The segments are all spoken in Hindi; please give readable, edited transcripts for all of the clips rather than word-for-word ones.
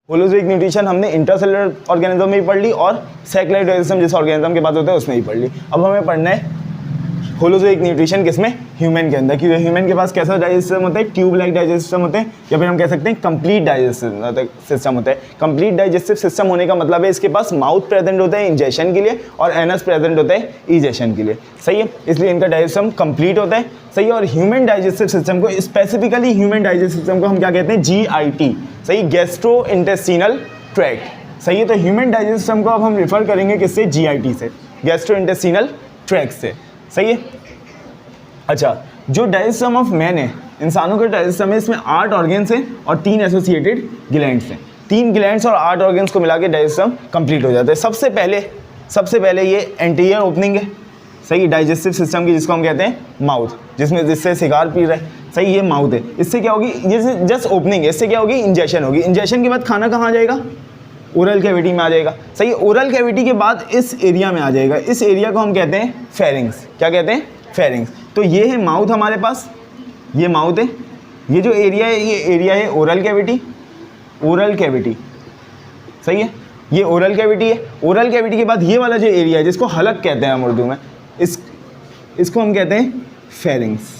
होलोजोइक न्यूट्रिशन हमने इंट्रासेलुलर ऑर्गेनिज्म में भी पढ़ ली और सेक्युलर डाइजेशन जिस ऑर्गेनिज्म के पास होता है उसमें ही पढ़ ली। अब हमें पढ़ना है होलोजोइक न्यूट्रिशन किसमें, ह्यूमन के अंदर, क्योंकि ह्यूमन के पास कैसा डाइजेस्ट सिस्टम होता है, ट्यूब लाइक डाइजेस्ट सिस्टम होते हैं, या फिर हम कह सकते हैं कंप्लीट डाइजेस्टिव सिस्टम होता है। कंप्लीट डाइजेस्टिव सिस्टम होने का मतलब है इसके पास माउथ प्रेजेंट होता है इंजेशन के लिए और एनस प्रेजेंट होता है इजेशन के लिए, सही है, इसलिए इनका डाइजेशन कंप्लीट होता है, सही है। और ह्यूमन डाइजेस्टिव सिस्टम को, स्पेसिफिकली ह्यूमन डाइजेस्टिव सिस्टम को हम क्या कहते हैं, GIT, सही, गैस्ट्रो इंटेस्टिनल ट्रैक्ट, सही है। तो ह्यूमन डाइजेस्टिव सिस्टम को अब हम रेफर करेंगे किससे, GIT से, गैस्ट्रो इंटेस्टिनल ट्रैक्ट से, सही है। अच्छा, जो डाइजेस्टिव सिस्टम ऑफ मैन है, इंसानों का डाइजेस्टिव सिस्टम है, इसमें 8 ऑर्गन्स हैं और 3 एसोसिएटेड ग्लैंड्स हैं। 3 ग्लैंड्स और 8 ऑर्गन्स को मिला के डाइजेस्टिव सिस्टम कंप्लीट हो जाता है। सबसे पहले ये एंटीरियर ओपनिंग है, सही, डाइजेस्टिव सिस्टम की, जिसको हम कहते हैं माउथ, जिससे शिकार पी रहा है, सही, ये माउथ है। इससे क्या होगी, ये जस्ट ओपनिंग है, इससे क्या होगी, इंजेशन होगी। इंजेशन के बाद खाना कहाँ आ जाएगा, ओरल कैविटी में आ जाएगा, सही। ओरल कैविटी के बाद इस एरिया में आ जाएगा, इस एरिया को हम कहते हैं फेरिंग्स। क्या कहते हैं, फेरिंग्स। तो ये है माउथ हमारे पास, ये माउथ है, ये जो एरिया है ये एरिया है ओरल कैविटी, ओरल कैविटी, सही है, ये ओरल कैविटी है। ओरल कैविटी के बाद ये वाला जो एरिया है जिसको हलक कहते हैं हम उर्दू में, इसको हम कहते हैं फेरिंग्स,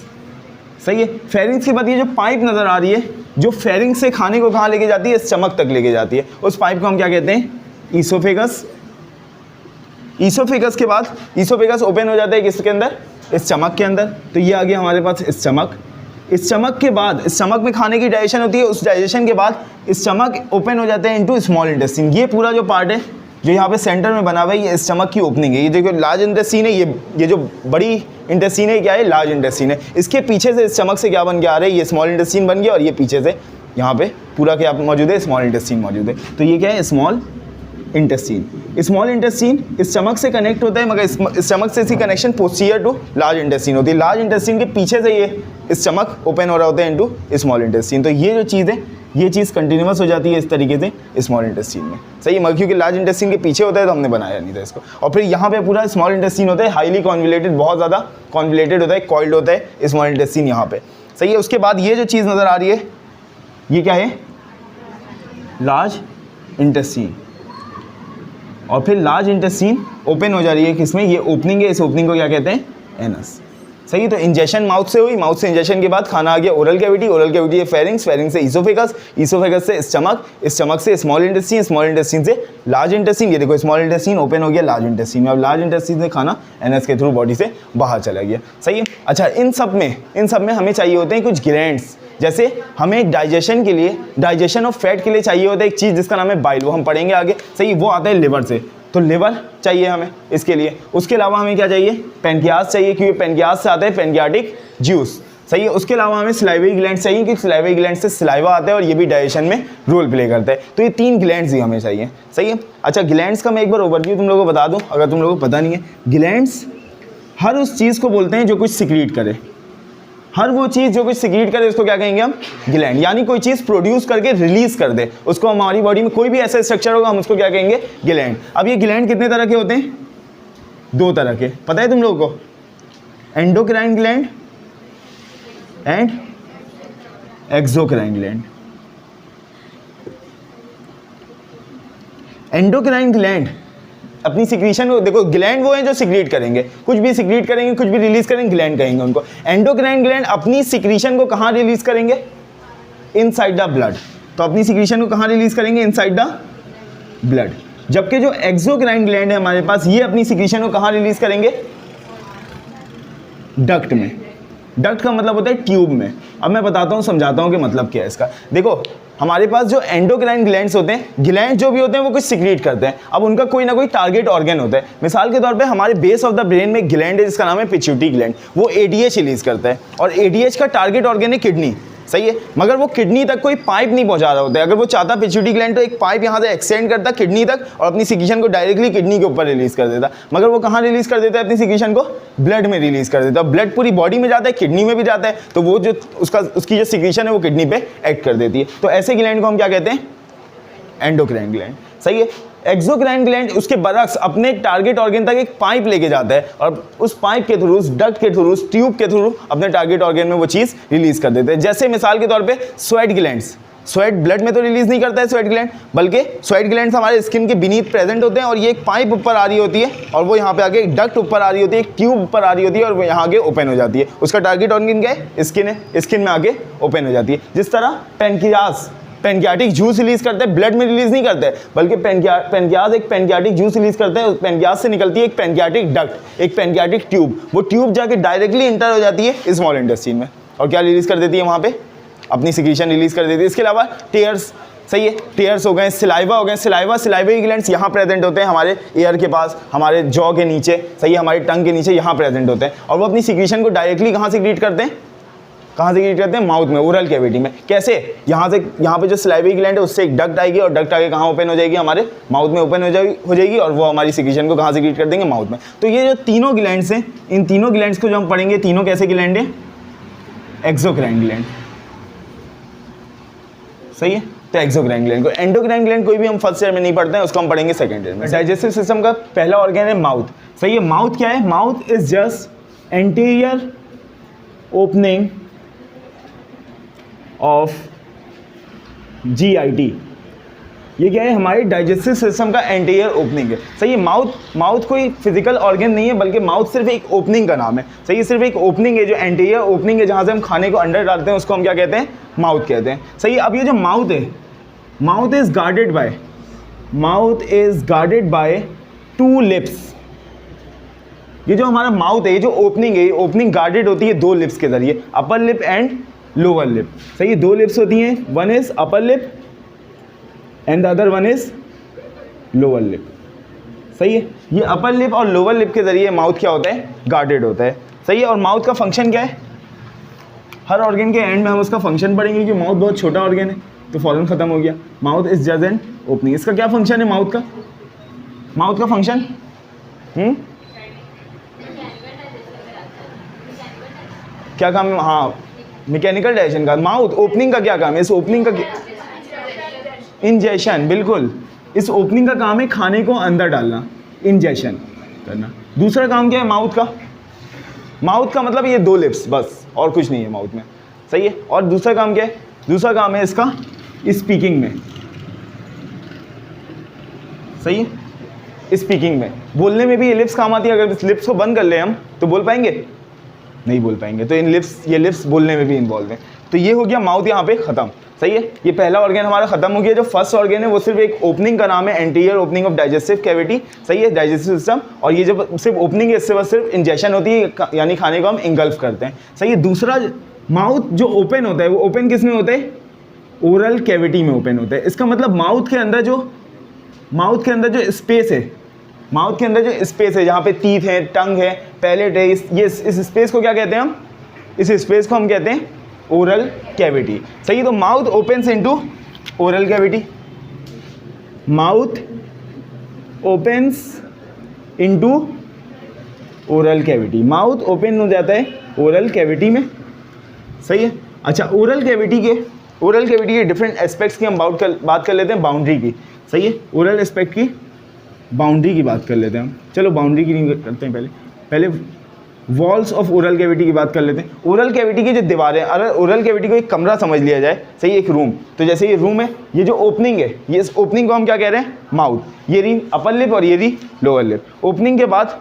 सही है। फेरिंग्स के बाद ये जो पाइप नज़र आ रही है, जो फेरिंग्स से खाने को कहाँ लेके जाती है, स्टमक तक लेके जाती है, उस पाइप को हम क्या कहते हैं, ईसोफेगस। ईसोफेगस के बाद ईसोफेगस ओपन हो जाता है किसके अंदर, स्टमक के अंदर। तो ये आ गया हमारे पास स्टमक। स्टमक के बाद, स्टमक में खाने की डाइजेशन होती है, उस डाइजेशन के बाद स्टमक ओपन हो जाते हैं इनटू स्मॉल इंटेस्टाइन। ये पूरा जो पार्ट है जो यहाँ पे सेंटर में बना हुआ है, ये स्टमक की ओपनिंग है। ये देखो लार्ज इंटेस्टाइन है, ये जो बड़ी इंटेस्टाइन है क्या है, लार्ज इंटेस्टाइन है। इसके पीछे से स्टमक से क्या बन के आ रहा है, ये स्मॉल इंटेस्टाइन बन गया, और ये पीछे से यहाँ पे पूरा क्या मौजूद है, स्मॉल इंटेस्टाइन मौजूद है। तो ये क्या है, small intestine. Small intestine stomach से कनेक्ट होता है, मगर स्टमक से इसकी connection posterior to large intestine होती है। लार्ज इंटेस्टाइन के पीछे से ये स्टमक ओपन हो रहा होता है इनटू स्मॉल इंटेस्टाइन। तो ये जो चीज़ है, ये चीज़ कंटिन्यूअस हो जाती है इस तरीके से स्मॉल इंटेस्टाइन में, सही है, मगर क्योंकि लार्ज इंटेस्टाइन के पीछे होता है तो हमने बनाया नहीं था इसको। और फिर यहाँ पे पूरा स्मॉल इंटेस्टाइन होता है, हाईली कॉन्वुलेटेड, बहुत ज़्यादा कॉन्वुलेटेड होता है, कॉइल्ड होता है स्मॉल इंटेस्टाइन यहाँ पे, सही है। उसके बाद ये जो चीज़ नज़र आ रही है, ये क्या है, लार्ज इंटेस्टाइन। और फिर लार्ज इंटेस्टाइन ओपन हो जा रही है किसमें, ये ओपनिंग है, इस ओपनिंग को क्या कहते हैं, एनस, सही है। तो इंजेशन माउथ से हुई, माउथ से इंजेशन के बाद खाना आ गया ओरल कैविटी, ओरल कैविटी है फेरिंग्स, फेरिंग्स से ईसोफेगस, ईसोफेगस से स्टमक, स्टमक से स्मॉल इंटेस्टाइन, स्मॉल इंटेस्टाइन से लार्ज इंटेस्टाइन। ये देखो स्मॉल इंटेस्टाइन ओपन हो गया लार्ज इंटेस्टाइन में, और लार्ज इंटेस्टाइन से खाना एनस के थ्रू बॉडी से बाहर चला गया, सही है। अच्छा, इन सब में हमें चाहिए होते हैं कुछ ग्लैंड्स। जैसे हमें डाइजेशन के लिए, डाइजेशन ऑफ फैट के लिए चाहिए होता है एक चीज़ जिसका नाम है बाइल, वो हम पढ़ेंगे आगे, सही, वो आता है लिवर से। तो लिवर चाहिए हमें इसके लिए। उसके अलावा हमें क्या चाहिए, पैनक्रियाज चाहिए, क्योंकि पैनक्रियाज से आता है पैनक्रियाटिक जूस, सही है। उसके अलावा हमें सिलाइवरी ग्लैंड चाहिए, क्योंकि सिलाइवरी ग्लैंड से सिलाइवा आता है और ये भी डाइजेशन में रोल प्ले करता है। तो ये 3 ग्लैंड्स ही हमें चाहिए, सही है। अच्छा, ग्लैंड्स का मैं एक बार ओवरव्यू तुम लोगों को बता दूं, अगर तुम लोगों को पता नहीं है। ग्लैंड्स हर उस चीज़ को बोलते हैं जो कुछ सिक्रीट करे, हर वो चीज़ जो कुछ सिक्रीट करे उसको क्या कहेंगे हम, ग्लैंड। यानी कोई चीज़ प्रोड्यूस करके रिलीज कर दे, उसको हमारी बॉडी में कोई भी ऐसा स्ट्रक्चर होगा हम उसको क्या कहेंगे, ग्लैंड। अब ये ग्लैंड कितने तरह के होते हैं, 2 तरह के, पता है तुम लोगों को, endocrine gland and exocrine gland. Endocrine gland अपनी सिक्रीशन को, देखो ग्लैंड वो हैं जो सिक्रीट करेंगे, कुछ भी सिक्रीट करेंगे, कुछ भी रिलीज करेंगे, ग्लैंड कहेंगे उनको। एंडोक्राइन ग्लैंड अपनी सिक्रीशन को कहाँ रिलीज करेंगे, इनसाइड द ब्लड। तो अपनी सिक्रीशन को कहाँ रिलीज करेंगे, इनसाइड द ब्लड। जबकि जो एक्सोक्राइन ग्लैंड है हमारे पास, ये अपनी सिक्रीशन को कहाँ रिलीज करेंगे, डक्ट में। डक्ट का मतलब होता है ट्यूब में। अब मैं बताता हूँ, समझाता हूँ कि मतलब क्या है इसका। देखो हमारे पास जो एंडोक्राइन ग्लैंड्स होते हैं, ग्लैंड जो भी होते हैं वो कुछ सिक्रीट करते हैं। अब उनका कोई ना कोई टारगेट ऑर्गन होता है। मिसाल के तौर पे हमारे बेस ऑफ द ब्रेन में ग्लैंड है जिसका नाम है पिट्यूटरी ग्लैंड, वो ADH रिलीज करता है, और ADH का टारगेट ऑर्गन है किडनी, सही है। मगर वो किडनी तक कोई पाइप नहीं पहुंचा रहा होता है। अगर वो चाहता पिट्यूटरी ग्लैंड तो एक पाइप यहाँ से एक्सटेंड करता किडनी तक और अपनी सिक्रीशन को डायरेक्टली किडनी के ऊपर रिलीज कर देता, मगर वो कहाँ रिलीज कर देता है अपनी सिक्रीशन को, ब्लड में रिलीज कर देता। ब्लड पूरी बॉडी में जाता है, किडनी में भी जाता है, तो वो जो उसकी जो सिक्रीशन है वो किडनी पे एक्ट कर देती है। तो ऐसे ग्लैंड को हम क्या कहते हैं, एंडोक्राइन ग्लैंड, सही है। एक्सोक्राइन ग्लैंड उसके बरक्स अपने टारगेट ऑर्गन तक एक पाइप लेके जाता है, और उस पाइप के थ्रू, उस डक्ट के थ्रू, उस ट्यूब के थ्रू अपने टारगेट ऑर्गन में वो चीज़ रिलीज कर देते हैं। जैसे मिसाल के तौर पे स्वेट ग्लैंड्स, स्वेट ब्लड में तो रिलीज नहीं करता है स्वेट ग्लैंड, बल्कि स्वेट ग्लैंड्स हमारे स्किन के बीनीथ प्रेजेंट होते हैं और ये एक पाइप ऊपर आ रही होती है और वो यहाँ पे आगे एक डक्ट ऊपर आ रही होती है, एक ट्यूब ऊपर आ रही होती है और वो यहाँ आगे ओपन हो जाती है। उसका टारगेट ऑर्गन क्या है? स्किन है, स्किन में आगे ओपन हो जाती है। जिस तरह पैनक्रियास पैनक्रियाटिक जूस रिलीज करते हैं, ब्लड में रिलीज नहीं करते हैं, बल्कि पैनक्रियास एक पैनक्रियाटिक जूस रिलीज करते हैं। पैनक्रियास से निकलती है एक पैनक्रियाटिक डक्ट, एक पैनक्रियाटिक ट्यूब, वो ट्यूब जाके डायरेक्टली इंटर हो जाती है स्मॉल इंटेस्टाइन में और क्या रिलीज कर देती है? वहाँ पे अपनी सिक्रीशन रिलीज कर देती है। इसके अलावा टीयर्स, सही है, टीयर्स हो गए, सिलाइवा हो गए, सिलाइवा ग्लैंड्स यहाँ प्रेजेंट होते हैं हमारे ईयर के पास, हमारे जॉ के नीचे, सही है, हमारी टंग के नीचे यहाँ प्रेजेंट होते हैं और वो अपनी सिक्रीशन को डायरेक्टली कहाँ से क्रिएट करते हैं? कहाँ से क्रिएट करते हैं? माउथ में, ओरल कैविटी में। कैसे? यहाँ से, यहाँ पे जो सिलाइवा ग्लैंड है उससे एक डक्ट आएगी और डक्ट आगे कहाँ ओपन हो जाएगी? हमारे माउथ में ओपन हो जाएगी और वो हमारी सिक्रीशन को कहाँ से क्रिएट कर देंगे? माउथ में। तो ये जो तीनों ग्लैंड्स हैं, इन तीनों ग्लैंड्स को जो हम पढ़ेंगे, तीनों कैसे ग्लैंड हैं? एक्सोक्राइन ग्लैंड, सही है। तो एक्सोक्राइन ग्लैंड को, एंडोक्राइन ग्लैंड कोई भी हम फर्स्ट ईयर में नहीं पढ़ते हैं, उसको हम पढ़ेंगे सेकंड ईयर में। डाइजेस्टिव सिस्टम का पहला ऑर्गन है माउथ, सही है। माउथ क्या है? Mouth is just anterior opening of GIT। ये क्या है? हमारे डाइजेस्टिव सिस्टम का एंटीरियर ओपनिंग है, सही है। माउथ कोई फिजिकल ऑर्गन नहीं है, बल्कि माउथ सिर्फ एक ओपनिंग का नाम है, सही है। सिर्फ एक ओपनिंग है, जो एंटीरियर ओपनिंग है जहाँ से हम खाने को अंदर डालते हैं, उसको हम क्या कहते हैं? माउथ कहते हैं, सही है। अब ये जो माउथ है, mouth is guarded by 2 lips. ये जो हमारा माउथ है, ये जो ओपनिंग है, ये ओपनिंग गार्डेड होती है 2 लिप्स के जरिए, upper lip and lower lip, सही है। 2 लिप्स होती हैं, one is upper lip and the other one is lower lip, सही है। ये अपर लिप और लोअर लिप के जरिए माउथ क्या होता है? गार्डेड होता है, सही है। और माउथ का फंक्शन क्या है? हर ऑर्गन के एंड में हम उसका फंक्शन पढ़ेंगे, क्योंकि माउथ बहुत छोटा ऑर्गन है, तो फौरन खत्म हो गया। Mouth is just an opening. इसका क्या फंक्शन है माउथ का? माउथ का फंक्शन क्या काम है? हाँ, मैकेनिकल डाइजेशन का। माउथ ओपनिंग का क्या काम है? इस ओपनिंग का इंजेशन, बिल्कुल। इस ओपनिंग का काम है खाने को अंदर डालना, इंजेशन करना। दूसरा काम क्या है माउथ का? माउथ का मतलब ये 2 लिप्स, बस और कुछ नहीं है माउथ में, सही है। और दूसरा काम क्या है? दूसरा काम है इसका स्पीकिंग में, सही है। स्पीकिंग में, बोलने में भी ये लिप्स काम आती है। अगर इस लिप्स को बंद कर ले हम तो बोल पाएंगे? नहीं बोल पाएंगे। तो ये लिप्स बोलने में भी इन्वॉल्व है। तो ये हो गया माउथ यहाँ पे खत्म, सही है। ये पहला ऑर्गन हमारा खत्म हो गया। जो फर्स्ट ऑर्गन है वो सिर्फ एक ओपनिंग का नाम है, anterior opening of digestive cavity, सही है, डाइजेस्टिव सिस्टम। और ये जब सिर्फ ओपनिंग है, इससे बस सिर्फ इंजेशन होती है, यानी खाने को हम इंगल्फ करते हैं, सही है। दूसरा, माउथ जो ओपन होता है, वो ओपन किस में होता है? ओरल कैविटी में ओपन होता है। इसका मतलब माउथ के अंदर जो स्पेस है, माउथ के अंदर जो स्पेस है, जहाँ पे टीथ है, टंग है, पैलेट है, इस स्पेस को क्या कहते हैं हम? इस स्पेस को हम कहते हैं ओरल कैविटी, सही। तो mouth opens into oral cavity, mouth opens into oral cavity, mouth open हो जाता है ओरल कैविटी में, सही है। अच्छा, ओरल कैविटी के डिफरेंट एस्पेक्ट्स की हम बात कर लेते हैं, बाउंड्री की, सही है। ओरल एस्पेक्ट की बाउंड्री की बात कर लेते हैं हम। चलो बाउंड्री की नहीं करते हैं, पहले वॉल्स ऑफ ओरल कैविटी की बात कर लेते हैं। ओरल कैविटी की जो दीवारें, अगर ओरल कैविटी को एक कमरा समझ लिया जाए, सही, एक रूम, तो जैसे ये रूम है, ये जो ओपनिंग है, ये इस ओपनिंग को हम क्या कह रहे हैं? माउथ। ये रही अपर लिप और ये रही लोअर लिप। ओपनिंग के बाद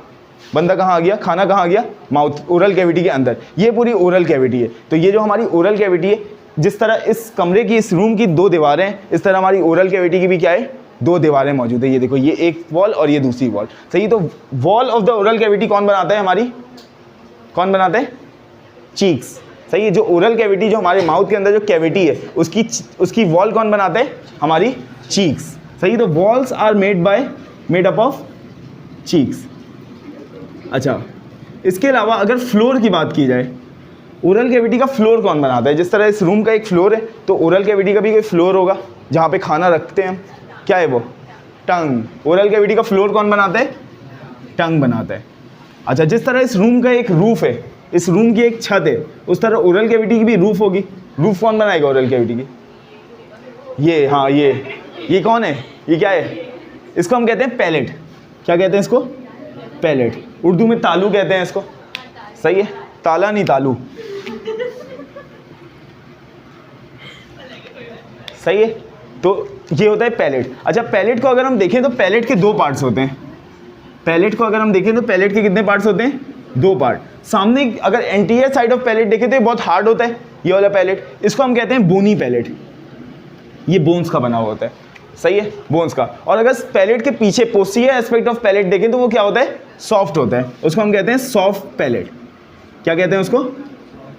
बंदा कहाँ आ गया? खाना कहाँ आ गया? माउथ, ओरल कैविटी के अंदर। ये पूरी ओरल कैविटी है। तो ये जो हमारी ओरल कैविटी है, जिस तरह इस कमरे की, इस रूम की 2 दीवारें हैं, इस तरह हमारी ओरल कैविटी की भी क्या है? 2 दीवारें मौजूद है। ये देखो, ये एक वॉल और ये दूसरी वॉल, सही। तो wall of the oral cavity कौन बनाता है? हमारी कौन बनाते हैं? चीक्स, सही है। जो ओरल कैविटी, जो हमारे माउथ के अंदर जो कैविटी है, उसकी वॉल कौन बनाते हैं? हमारी चीक्स, सही। तो walls are made up of cheeks. अच्छा, इसके अलावा अगर फ्लोर की बात की जाए, ओरल कैविटी का फ्लोर कौन बनाता है? जिस तरह इस रूम का एक फ्लोर है, तो ओरल कैविटी का भी कोई फ्लोर होगा जहाँ पे खाना रखते हैं हम। क्या है वो? टंग। ओरल कैविटी का फ्लोर कौन बनाता है? टंग बनाता है। अच्छा, जिस तरह इस रूम का एक रूफ है, इस रूम की एक छत है, उस तरह ओरल कैविटी की भी रूफ होगी। रूफ कौन बनाएगा ओरल कैविटी की? ये, हाँ, ये कौन है? ये क्या है? इसको हम कहते हैं पैलेट। क्या कहते हैं इसको? पैलेट। उर्दू में तालू कहते हैं इसको, सही है। ताला नहीं, तालू, सही है। तो ये होता है पैलेट। अच्छा, पैलेट को अगर हम देखें तो पैलेट के दो पार्ट्स होते हैं। पैलेट को अगर हम देखें तो पैलेट के कितने पार्ट्स होते हैं? दो पार्ट। सामने अगर एंटीरियर साइड ऑफ पैलेट देखें तो ये बहुत हार्ड होता है, ये वाला पैलेट, इसको हम कहते हैं बोनी पैलेट। ये बोन्स का बना हुआ होता है, सही है, बोन्स का। और अगर पैलेट के पीछे पोस्टीरियर एस्पेक्ट ऑफ पैलेट देखें तो वो क्या होता है? सॉफ्ट होता है, उसको हम कहते हैं सॉफ्ट पैलेट। क्या कहते हैं उसको?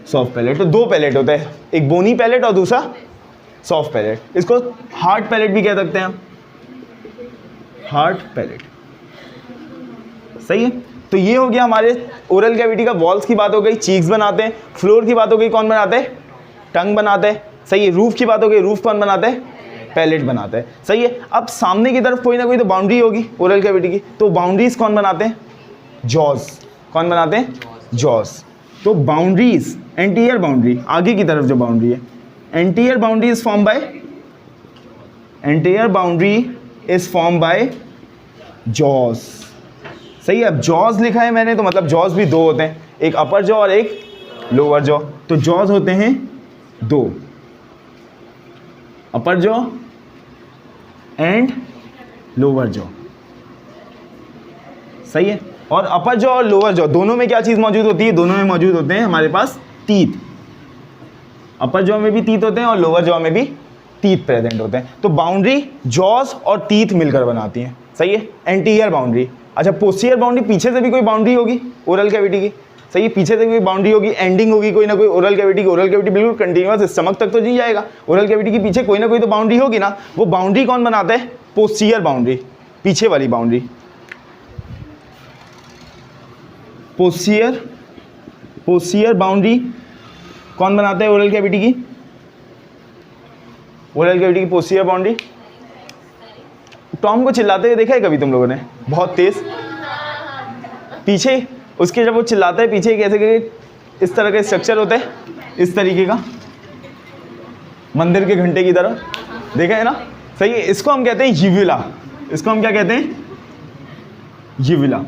Soft palate. तो दो पैलेट होते हैं, एक बोनी पैलेट और दूसरा सॉफ्ट पैलेट। इसको हार्ड पैलेट भी कह सकते हैं हम, हार्ड पैलेट, सही है। तो ये हो गया हमारे ओरल कैविटी का। वॉल्स की बात हो गई, चीक्स बनाते हैं। फ्लोर की बात हो गई, कौन बनाते हैं? टंग बनाते हैं, सही है। रूफ की बात हो गई, रूफ कौन बनाते हैं? पैलेट बनाते हैं, सही है। अब सामने की तरफ कोई ना कोई तो बाउंड्री होगी ओरल कैविटी की, तो बाउंड्रीज कौन बनाते हैं? जॉज। कौन बनाते हैं? जॉज। तो बाउंड्रीज, एंटीरियर बाउंड्री, आगे की तरफ जो बाउंड्री है, anterior boundary is form by, anterior boundary is form by jaws, सही है। अब जॉज लिखा है मैंने तो मतलब जॉज भी दो होते हैं, एक अपर जॉ और एक लोअर जॉ। तो जॉज होते हैं दो, अपर जॉ एंड लोअर जॉ, सही है। और अपर जॉ और लोअर जॉ दोनों में क्या चीज़ मौजूद होती है? दोनों में मौजूद होते हैं हमारे पास टीथ। अपर जॉ में भी टीथ होते हैं और लोअर जॉ में भी टीथ प्रेजेंट होते हैं। तो बाउंड्री जॉज और टीथ मिलकर बनाती हैं, सही है, एंटीरियर बाउंड्री। अच्छा, पोस्टीरियर बाउंड्री, पीछे से भी कोई बाउंड्री होगी ओरल कैविटी की, सही है, पीछे से कोई बाउंड्री होगी, एंडिंग होगी कोई ना कोई ओरल कैविटी की। ओरल कैविटी बिल्कुल कंटिन्यूअस स्टमक तक तो नहीं जाएगा, ओरल कैविटी के पीछे कोई ना कोई तो बाउंड्री होगी ना। वो बाउंड्री कौन बनाता है? पोस्टीरियर बाउंड्री, पीछे वाली बाउंड्री। पोस्टीरियर बाउंड्री कौन बनाता है ओरल कैविटी की? ओरल कैविटी की पोस्टीरियर बाउंड्री। टॉम को चिल्लाते हुए देखा है कभी तुम लोगों ने? बहुत तेज पीछे उसके, जब वो चिल्लाता है पीछे कैसे करके इस तरह का स्ट्रक्चर होता है, इस तरीके का, मंदिर के घंटे की तरह, देखा है ना, सही है। इसको हम कहते हैं यूविला। इसको हम क्या कहते हैं? यूविला,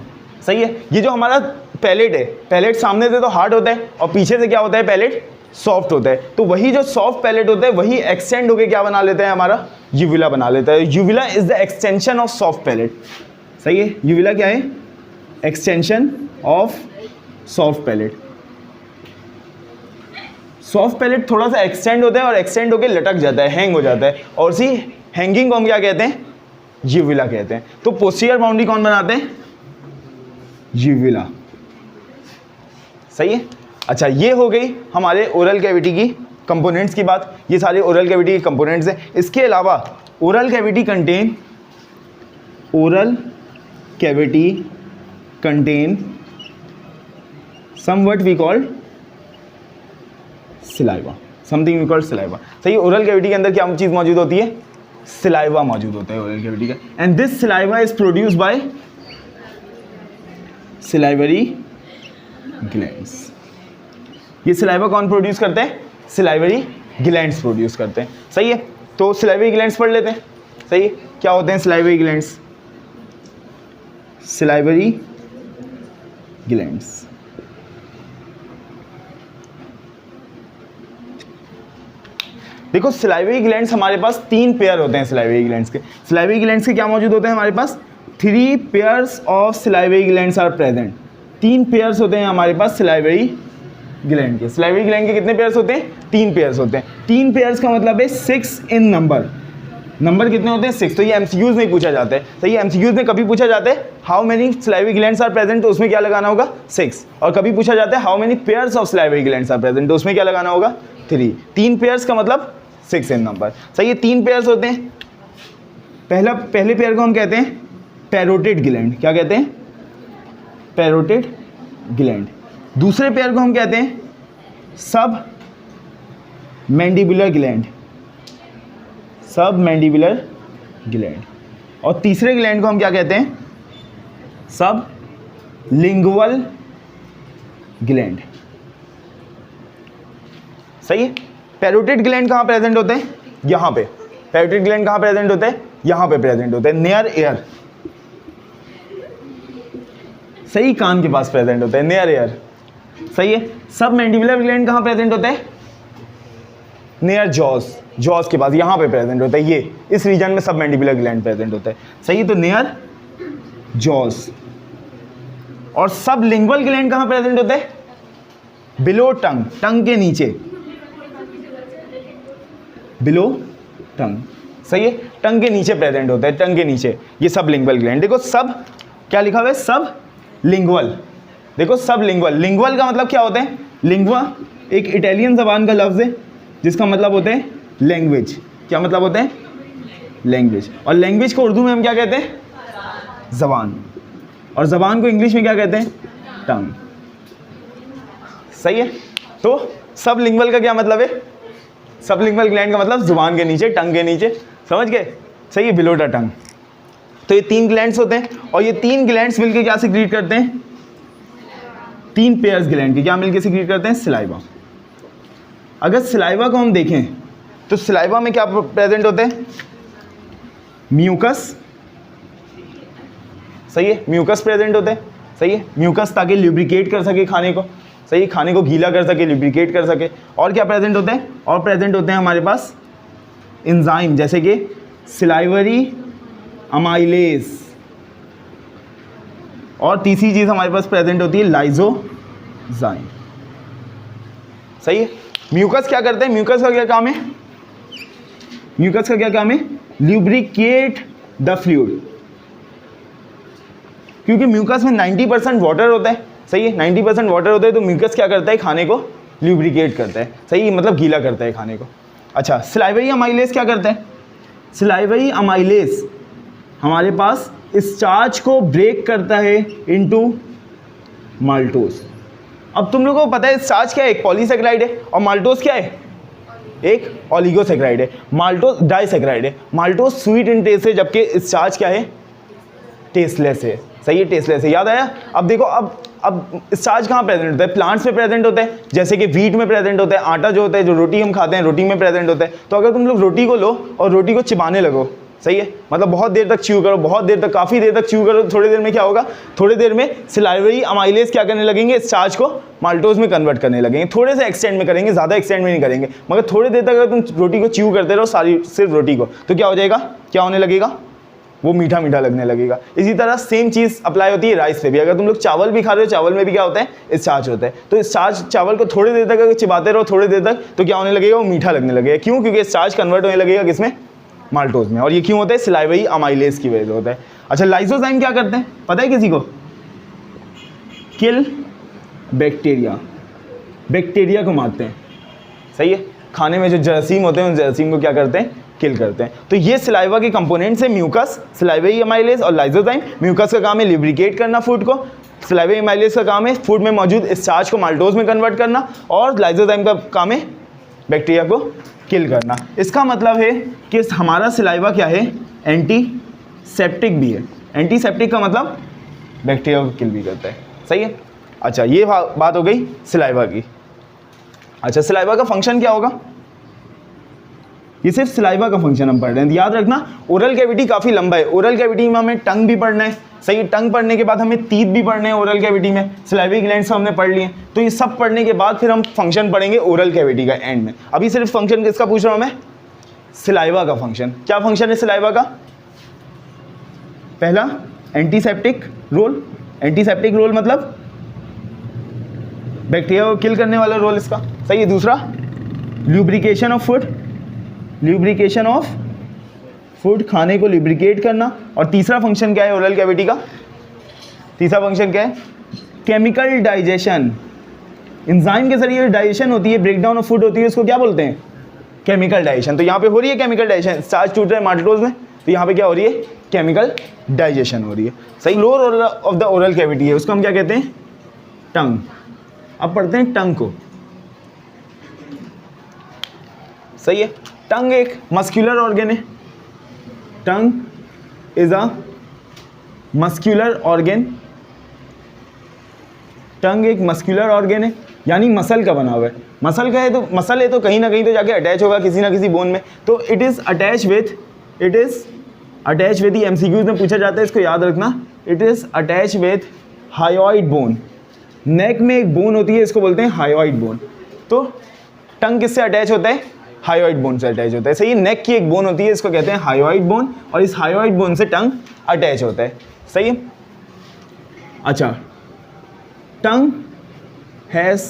सही है। ये जो हमारा पैलेट है, पैलेट सामने से तो हार्ड होता है और पीछे से क्या होता है? पैलेट सॉफ्ट होता है। तो वही जो सॉफ्ट पैलेट होता है वही एक्सटेंड होकर क्या बना लेता है? हमारा यूविला बना लेता है। Uvula is the extension of soft palate, सही है। यूविला क्या है? Extension of soft palate. Soft palate थोड़ा सा एक्सटेंड होता है और एक्सटेंड होकर लटक जाता है, हैंग हो जाता है, और सी हैंगिंग को हम क्या कहते हैं? यूविला कहते हैं। तो पोस्टीरियर बाउंड्री कौन बनाते हैं? यूविला, सही है। अच्छा, ये हो गई हमारे ओरल कैविटी की कंपोनेंट्स की बात। ये सारे ओरल कैविटी के कंपोनेंट्स हैं। इसके अलावा oral cavity contain some what we called saliva, something we called saliva, सही है। ओरल कैविटी के अंदर क्या चीज़ मौजूद होती है? सिलाइवा मौजूद होता है ओरल कैविटी का। And this saliva is produced by salivary glands. ये सिलाइवा कौन प्रोड्यूस करते हैं? सिलाइवरी ग्लैंड्स प्रोड्यूस करते हैं, सही है। तो सिलाइवरी ग्लैंड्स पढ़ लेते हैं, सही है। क्या होते हैं सिलाइवरी ग्लैंड्स? सिलाइवरी ग्लैंड्स, देखो सिलाइवरी ग्लैंड्स हमारे पास तीन पेयर होते हैं सिलाइवरी ग्लैंड्स के। सिलाइवरी ग्लैंड्स के क्या मौजूद होते हैं हमारे पास? 3 pairs of salivary glands are present. 3 pairs होते हैं हमारे पास सिलाइवरी ग्लैंड के। सिलाइवरी ग्लैंड के कितने पेयर्स होते हैं? 3 पेयर्स होते हैं। 3 पेयर्स का मतलब है 6 इन नंबर। नंबर कितने होते हैं? 6। तो ये एमसीक्यूज में पूछा जाता है, तो ये एमसीक्यूज में कभी पूछा जाता है how many salivary glands are present, तो उसमें क्या लगाना होगा? 6। और कभी पूछा जाता है how many pairs of salivary glands are present, तो उसमें क्या लगाना होगा? 3। 3 पेयर्स का मतलब 6 इन नंबर, सही है। 3 पेयर्स होते हैं। पहले पेयर को हम कहते हैं पैरोटिड ग्लैंड। क्या कहते हैं? Parotid gland. दूसरे पेयर को हम कहते हैं सब मैंडिबुलर ग्लैंड, सब मैंडिबुलर ग्लैंड। और तीसरे ग्लैंड को हम क्या कहते हैं? सब लिंगुअल ग्लैंड, सही है। पैरोटिड ग्लैंड कहाँ प्रेजेंट होते हैं? यहाँ पे। पैरोटिड ग्लैंड कहाँ प्रेजेंट होते हैं? यहाँ पे प्रेजेंट होते हैं, नियर एयर, सही, कान के पास प्रेजेंट होता है, नियर एयर, सही है। सब मैंडिबुलर ग्लैंड कहाँ प्रेजेंट होता है? नियर जॉस, जॉस के पास यहाँ पे प्रेजेंट होता है, ये इस रीजन में सब मैंडिबुलर ग्लैंड प्रेजेंट होता है, सही है। तो नियर जॉस। और सब लिंगुअल ग्लैंड कहाँ प्रेजेंट होते हैं? बिलो टंग, टंग के नीचे, बिलो टंग, सही है, टंग के नीचे प्रेजेंट होता है, टंग के नीचे ये सब लिंगुअल ग्लैंड। देखो सब क्या लिखा हुआ है? सब लिंगुअल। देखो सब लिंगुअल, लिंगुअल का मतलब क्या होता है? लिंगुआ एक इटालियन जबान का लफ्ज़ है जिसका मतलब होता है लैंग्वेज। क्या मतलब होता है? लैंग्वेज। और लैंग्वेज को उर्दू में हम क्या कहते हैं? जबान। और जबान को इंग्लिश में क्या कहते हैं? टंग, सही है। तो सब लिंगुअल का क्या मतलब है? सब लिंगुअल ग्लैंड का मतलब जुबान के नीचे, टंग के नीचे, समझ गए? सही है, बिलो द टंग। तो ये 3 ग्लैंड्स होते हैं और ये 3 ग्लैंड्स मिलकर क्या सिक्रीट करते हैं? 3 पेयर्स ग्लैंड के क्या मिलकर सिक्रीट करते हैं? सलाइवा। अगर सलाइवा को हम देखें तो सलाइवा में क्या प्रेजेंट होते हैं? म्यूकस, सही है, म्यूकस प्रेजेंट होते हैं, सही है, म्यूकस ताकि ल्यूब्रिकेट कर सके खाने को, सही, खाने को गीला कर सके, ल्यूब्रिकेट कर सके। और क्या प्रेजेंट होते हैं? और प्रेजेंट होते हैं हमारे पास एंजाइम, जैसे कि सिलाइवरी अमाइलेज। और तीसरी चीज़ हमारे पास प्रेजेंट होती है लाइजोजाइम, सही है। म्यूकस क्या करते हैं? म्यूकस का क्या काम है? म्यूकस का क्या काम है? ल्यूब्रिकेट द फ्लूइड, क्योंकि म्यूकस में 90% वाटर होता है, सही है, 90% वाटर होता है। तो म्यूकस क्या करता है? खाने को ल्यूब्रिकेट करता है, सही है, मतलब गीला करता है खाने को। अच्छा, सिलाइवरी अमाइलेज क्या करता है? सिलाइवरी अमाइलेज हमारे पास स्टार्च को ब्रेक करता है इनटू माल्टोज। अब तुम लोगों को पता है स्टार्च क्या है? एक पॉलीसेक्राइड है। और माल्टोज क्या है? एक ओलिगोसेक्राइड है। माल्टोज डाइसेक्राइड है। माल्टोज स्वीट इन टेस्ट है, जबकि स्टार्च क्या है? टेस्टलेस है, सही है, टेस्टलेस है। याद आया? अब देखो, अब स्टार्च कहाँ प्रेजेंट होता है? प्लांट्स में प्रेजेंट होता है, जैसे कि वीट में प्रेजेंट होता है, आटा जो होता है, जो रोटी हम खाते हैं, रोटी में प्रेजेंट होता है। तो अगर तुम लोग रोटी को लो और रोटी को चिबाने लगो, सही है, मतलब बहुत देर तक च्यू करो, बहुत देर तक, काफ़ी देर तक च्यू करो, थोड़ी देर में क्या होगा? थोड़ी देर में सिलाइवरी अमाइलेज क्या करने लगेंगे? स्टार्च को माल्टोज में कन्वर्ट करने लगेंगे। थोड़े से एक्सटेंड में करेंगे, ज़्यादा एक्सटेंड में नहीं करेंगे, मगर थोड़ी देर तक अगर तुम रोटी को च्यू करते रहो, सारी सिर्फ रोटी को, तो क्या हो जाएगा? क्या होने लगेगा? वो मीठा मीठा लगने लगेगा। इसी तरह सेम चीज़ अप्लाई होती है राइस पे भी। अगर तुम लोग चावल भी खा रहे हो, चावल में भी क्या होता है? स्टार्च होता है। तो स्टार्च, चावल को थोड़ी देर तक अगर चिबाते रहो, थोड़ी देर तक, तो क्या होने लगेगा? वो मीठा लगने लगेगा। क्यों? क्योंकि स्टार्च कन्वर्ट होने लगेगा किसमें? माल्टोज में। और ये क्यों होता है? सिलाइवरी अमाइलेज की वजह से होता है। अच्छा, लाइसोजाइम क्या करते हैं? पता है किसी को? किल बैक्टीरिया, बैक्टीरिया को मारते हैं, सही है। खाने में जो जरासीम होते हैं, उन जरासीम को क्या करते हैं? किल करते हैं। तो ये सिलाइवा के कंपोनेंट्स है, म्यूकस, सिलाइवरी अमाइलेज और लाइसोजाइम। म्यूकस का काम है ल्यूब्रिकेट करना फूड को, सिलाइवरी अमाइलेज का काम है फूड में मौजूद स्टार्च को माल्टोज में कन्वर्ट करना, और लाइसोजाइम का काम है बैक्टीरिया को किल करना। इसका मतलब है कि हमारा सिलाइवा क्या है? एंटीसेप्टिक भी है। एंटीसेप्टिक का मतलब बैक्टीरिया को किल भी करता है, सही है। अच्छा, ये बात हो गई सिलाइवा की। अच्छा, सिलाइवा का फंक्शन क्या होगा? ये सिर्फ सिलाइवा का फंक्शन हम पढ़ रहे हैं, याद रखना। ओरल कैविटी काफ़ी लंबा है। ओरल कैविटी में हमें टंग भी पढ़ना है, सही। टंग पढ़ने के बाद हमें टीथ भी पढ़ने हैं ओरल कैविटी में। सिलाइवरी ग्लैंड्स हमने पढ़ लिए। तो ये सब पढ़ने के बाद फिर हम फंक्शन पढ़ेंगे ओरल कैविटी का एंड में। अभी सिर्फ फंक्शन किसका पूछ रहा हूँ मैं? सिलाइवा का फंक्शन। क्या फंक्शन है सिलाइवा का? पहला, एंटीसेप्टिक रोल। एंटीसेप्टिक रोल मतलब बैक्टीरिया को किल करने वाला रोल इसका, सही है। दूसरा, lubrication of food, lubrication of food, खाने को ल्यूब्रिकेट करना। और तीसरा फंक्शन क्या है ओरल कैविटी का? तीसरा फंक्शन क्या है? Chemical digestion. एंजाइम के जरिए डाइजेशन होती है, ब्रेकडाउन ऑफ फूड होती है, उसको क्या बोलते हैं? Chemical digestion. तो यहाँ पे हो रही है केमिकल डाइजेशन। स्टार्च टूट रहा है माल्टोज में, तो यहाँ पे क्या हो रही है? केमिकल डाइजेशन हो रही है, सही। Lower of the oral cavity है, उसको हम क्या कहते हैं? टंग। अब पढ़ते हैं टंग को, सही है। टंग एक मस्क्यूलर ऑर्गन है। Tongue is a muscular organ. Tongue एक मस्क्यूलर ऑर्गन है, यानी मसल का बना हुआ है। मसल का है तो मसल है तो कहीं ना कहीं तो जाके अटैच होगा किसी ना किसी बोन में। तो इट इज़ अटैच विथ ये एमसीक्यूज में पूछा जाता है, इसको याद रखना। It is attach with hyoid bone. Neck में एक बोन होती है, इसको बोलते हैं हायोइड बोन। तो टंग किससे अटैच होता है? हायोइड बोन से अटैच होता है। सही है, नेक की एक बोन होती है, इसको कहते हैं हायोइड बोन, और इस हायोइड बोन से टंग अटैच होता है। सही है। अच्छा, टंग हैज़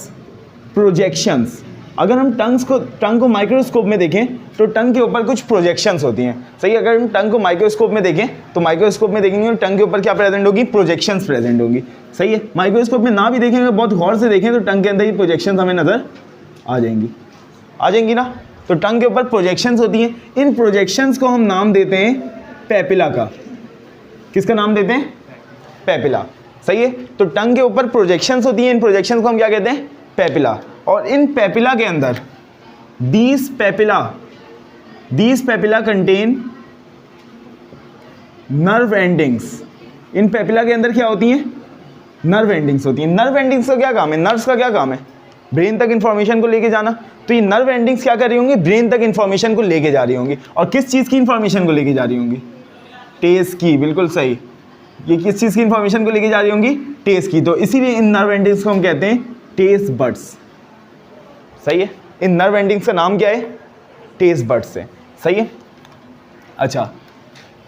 प्रोजेक्शंस। अगर हम टंग को माइक्रोस्कोप में देखें तो टंग के ऊपर कुछ प्रोजेक्शंस होती हैं। सही है, अगर हम टंग को माइक्रोस्कोप में देखें तो माइक्रोस्कोप में देखेंगे तो टंग के ऊपर क्या प्रेजेंट होगी, प्रोजेक्शंस प्रेजेंट होगी। सही है, माइक्रोस्कोप में ना भी देखेंगे, बहुत गौर से देखें तो टंग के अंदर ही प्रोजेक्शंस हमें नज़र आ जाएंगी ना। तो टंग के ऊपर प्रोजेक्शंस होती हैं, इन प्रोजेक्शंस को हम नाम देते हैं पेपिला का। किसका नाम देते हैं, पेपिला। सही है, तो टंग के ऊपर प्रोजेक्शंस होती हैं, इन प्रोजेक्शंस को हम क्या कहते हैं, पेपिला। और इन पेपिला के अंदर these papilla contain nerve endings. In papilla के अंदर क्या होती हैं, नर्व एंडिंग्स होती हैं। नर्व एंडिंग्स का क्या काम है, नर्व्स का क्या काम है, ब्रेन तक इंफॉर्मेशन को लेके जाना। तो ये नर्व एंडिंग्स क्या कर रही होंगी, ब्रेन तक इंफॉर्मेशन को लेके जा रही होंगी। और किस चीज़ की इंफॉर्मेशन को लेके जा रही होंगी, टेस्ट की। बिल्कुल सही, ये किस चीज़ की इंफॉर्मेशन को लेके जा रही होंगी, टेस्ट की। तो इसीलिए इन नर्व एंडिंग्स को हम कहते हैं टेस्ट बड्स। सही है, इन नर्व एंडिंग्स का नाम क्या है, टेस्ट बड्स है। सही है। अच्छा,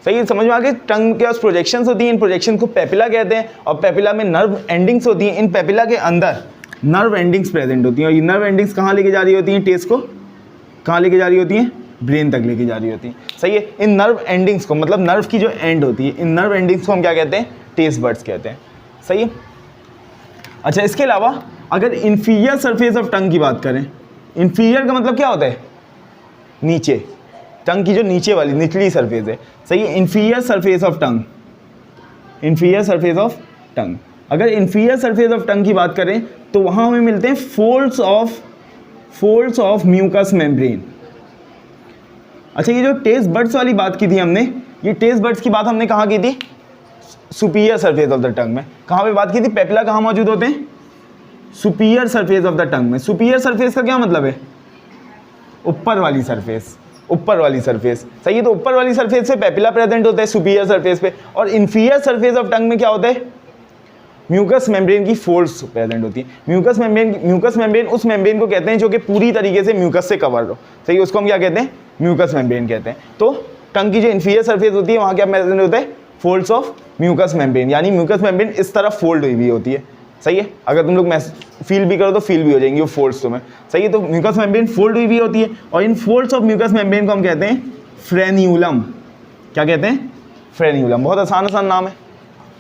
सही है, समझ में आ गया। टंग के पास प्रोजेक्शंस होती हैं, इन प्रोजेक्शन को पेपिला कहते हैं, और पेपिला में नर्व एंडिंग्स होती हैं। इन पेपिला के अंदर नर्व एंडिंग्स प्रेजेंट होती हैं, और ये नर्व एंडिंग्स कहाँ लेके जा रही होती हैं, टेस्ट को कहाँ लेके जा रही होती हैं, ब्रेन तक लेके जा रही होती हैं। सही है, इन नर्व एंडिंग्स को, मतलब नर्व की जो एंड होती है, इन नर्व एंडिंग्स को हम क्या कहते हैं, टेस्ट बड्स कहते हैं। सही है। अच्छा, इसके अलावा अगर इंफीरियर सरफेस ऑफ टंग की बात करें, इंफीरियर का मतलब क्या होता है, नीचे, टंग की जो नीचे वाली निचली सरफेस है। सही है, inferior surface of tongue, inferior surface of tongue. अगर इंफीरियर सरफेस ऑफ टंग की बात करें तो वहाँ हमें मिलते हैं फोल्ड्स ऑफ म्यूकस मेम्ब्रेन। अच्छा, ये जो टेस्ट बड्स वाली बात की थी हमने, ये टेस्ट बड्स की बात हमने कहाँ की थी, superior surface of the tongue में। कहाँ पे बात की थी, पेपिला कहाँ मौजूद होते हैं, superior surface of the tongue में। सुपीरियर सरफेस का क्या मतलब है, ऊपर वाली सरफेस, ऊपर वाली सरफेस। सही है, तो ऊपर वाली सरफेस पे पेपिला प्रेजेंट होता है सुपीरियर सरफेस पे, और इंफीरियर सरफेस ऑफ टंग में क्या होता है, म्यूकस मेम्ब्रेन की फोल्ड्स प्रेजेंट होती है। म्यूकस मेम्ब्रेन उस मेम्ब्रेन को कहते हैं जो कि पूरी तरीके से म्यूकस से कवर हो। सही है, उसको हम क्या कहते हैं, म्यूकस मेम्ब्रेन कहते हैं। तो टंग की जो इंफीरियर सरफेस होती है वहाँ क्या प्रेजेंट होता है, फोल्ड्स ऑफ म्यूकस मेम्ब्रेन, यानी म्यूकस मेम्ब्रेन इस तरफ फोल्ड हुई होती है। सही है, अगर तुम लोग फील भी करो तो फील भी हो जाएंगी वो फोल्ड्स तुम्हें। सही है, तो म्यूकस मेम्ब्रेन फोल्ड हुई होती है, और इन फोल्ड्स ऑफ म्यूकस मेम्ब्रेन को हम कहते हैं फ्रेन्यूलम। क्या कहते हैं, फ्रेन्यूलम। बहुत आसान नाम है।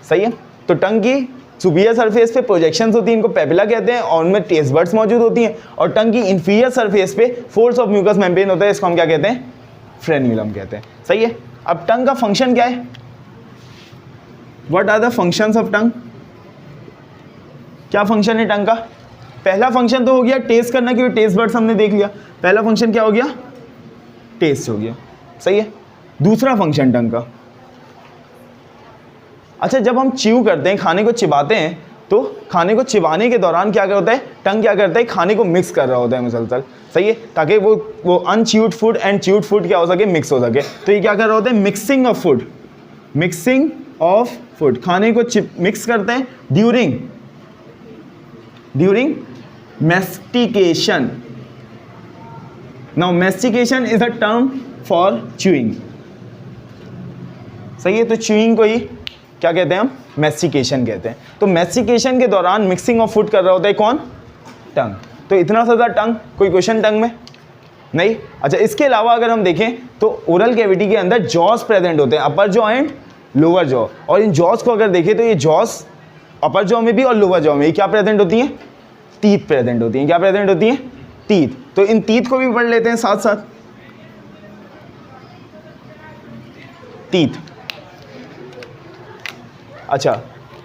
सही है, तो टंग की सुपीरियर सरफेस पे प्रोजेक्शंस होती हैं, इनको पेपिला कहते हैं, और उनमें टेस्ट बड्स मौजूद होती हैं। और टंग की इंफीरियर सरफेस पे फोल्ड्स ऑफ म्यूकस मेम्ब्रेन होता है, इसको हम क्या कहते हैं, फ्रेन्यूलम कहते हैं। सही है। अब टंग का फंक्शन क्या है, what are the functions of tongue, क्या फंक्शन है टंग का। पहला फंक्शन तो हो गया टेस्ट करना, क्योंकि टेस्ट बड्स हमने देख लिया। पहला फंक्शन क्या हो गया, टेस्ट हो गया। सही है। दूसरा फंक्शन टंग का, अच्छा, जब हम च्यू करते हैं, खाने को चिबाते हैं, तो खाने को चिबाने के दौरान क्या होता है, टंग क्या करता है, खाने को मिक्स कर रहा होता है मुसलसल। सही है, ताकि वो अनच्यूड फूड एंड च्यूड फूड क्या हो सके, मिक्स हो सके। तो ये क्या कर रहा होता है, mixing of food, mixing of food, खाने को मिक्स करते हैं during mastication. Now mastication is a term for chewing. सही है, तो च्यूइंग को ही क्या कहते हैं हम, मैस्टिकेशन कहते हैं। तो मैस्टिकेशन के दौरान मिक्सिंग ऑफ फूड कर रहा होता है कौन, टंग। तो इतना सा टंग, कोई क्वेश्चन टंग में नहीं। अच्छा, इसके अलावा अगर हम देखें तो ओरल कैविटी के अंदर जॉस प्रेजेंट होते हैं, अपर जॉ एंड लोअर जॉ। और इन जॉस को अगर देखें तो ये जॉस अपर जॉ में भी और लोअर जॉ में क्या प्रेजेंट होती हैं, टीथ प्रेजेंट होती हैं। क्या प्रेजेंट होती हैं, टीथ। तो इन टीथ को भी पढ़ लेते हैं साथ साथ। टीथ, अच्छा,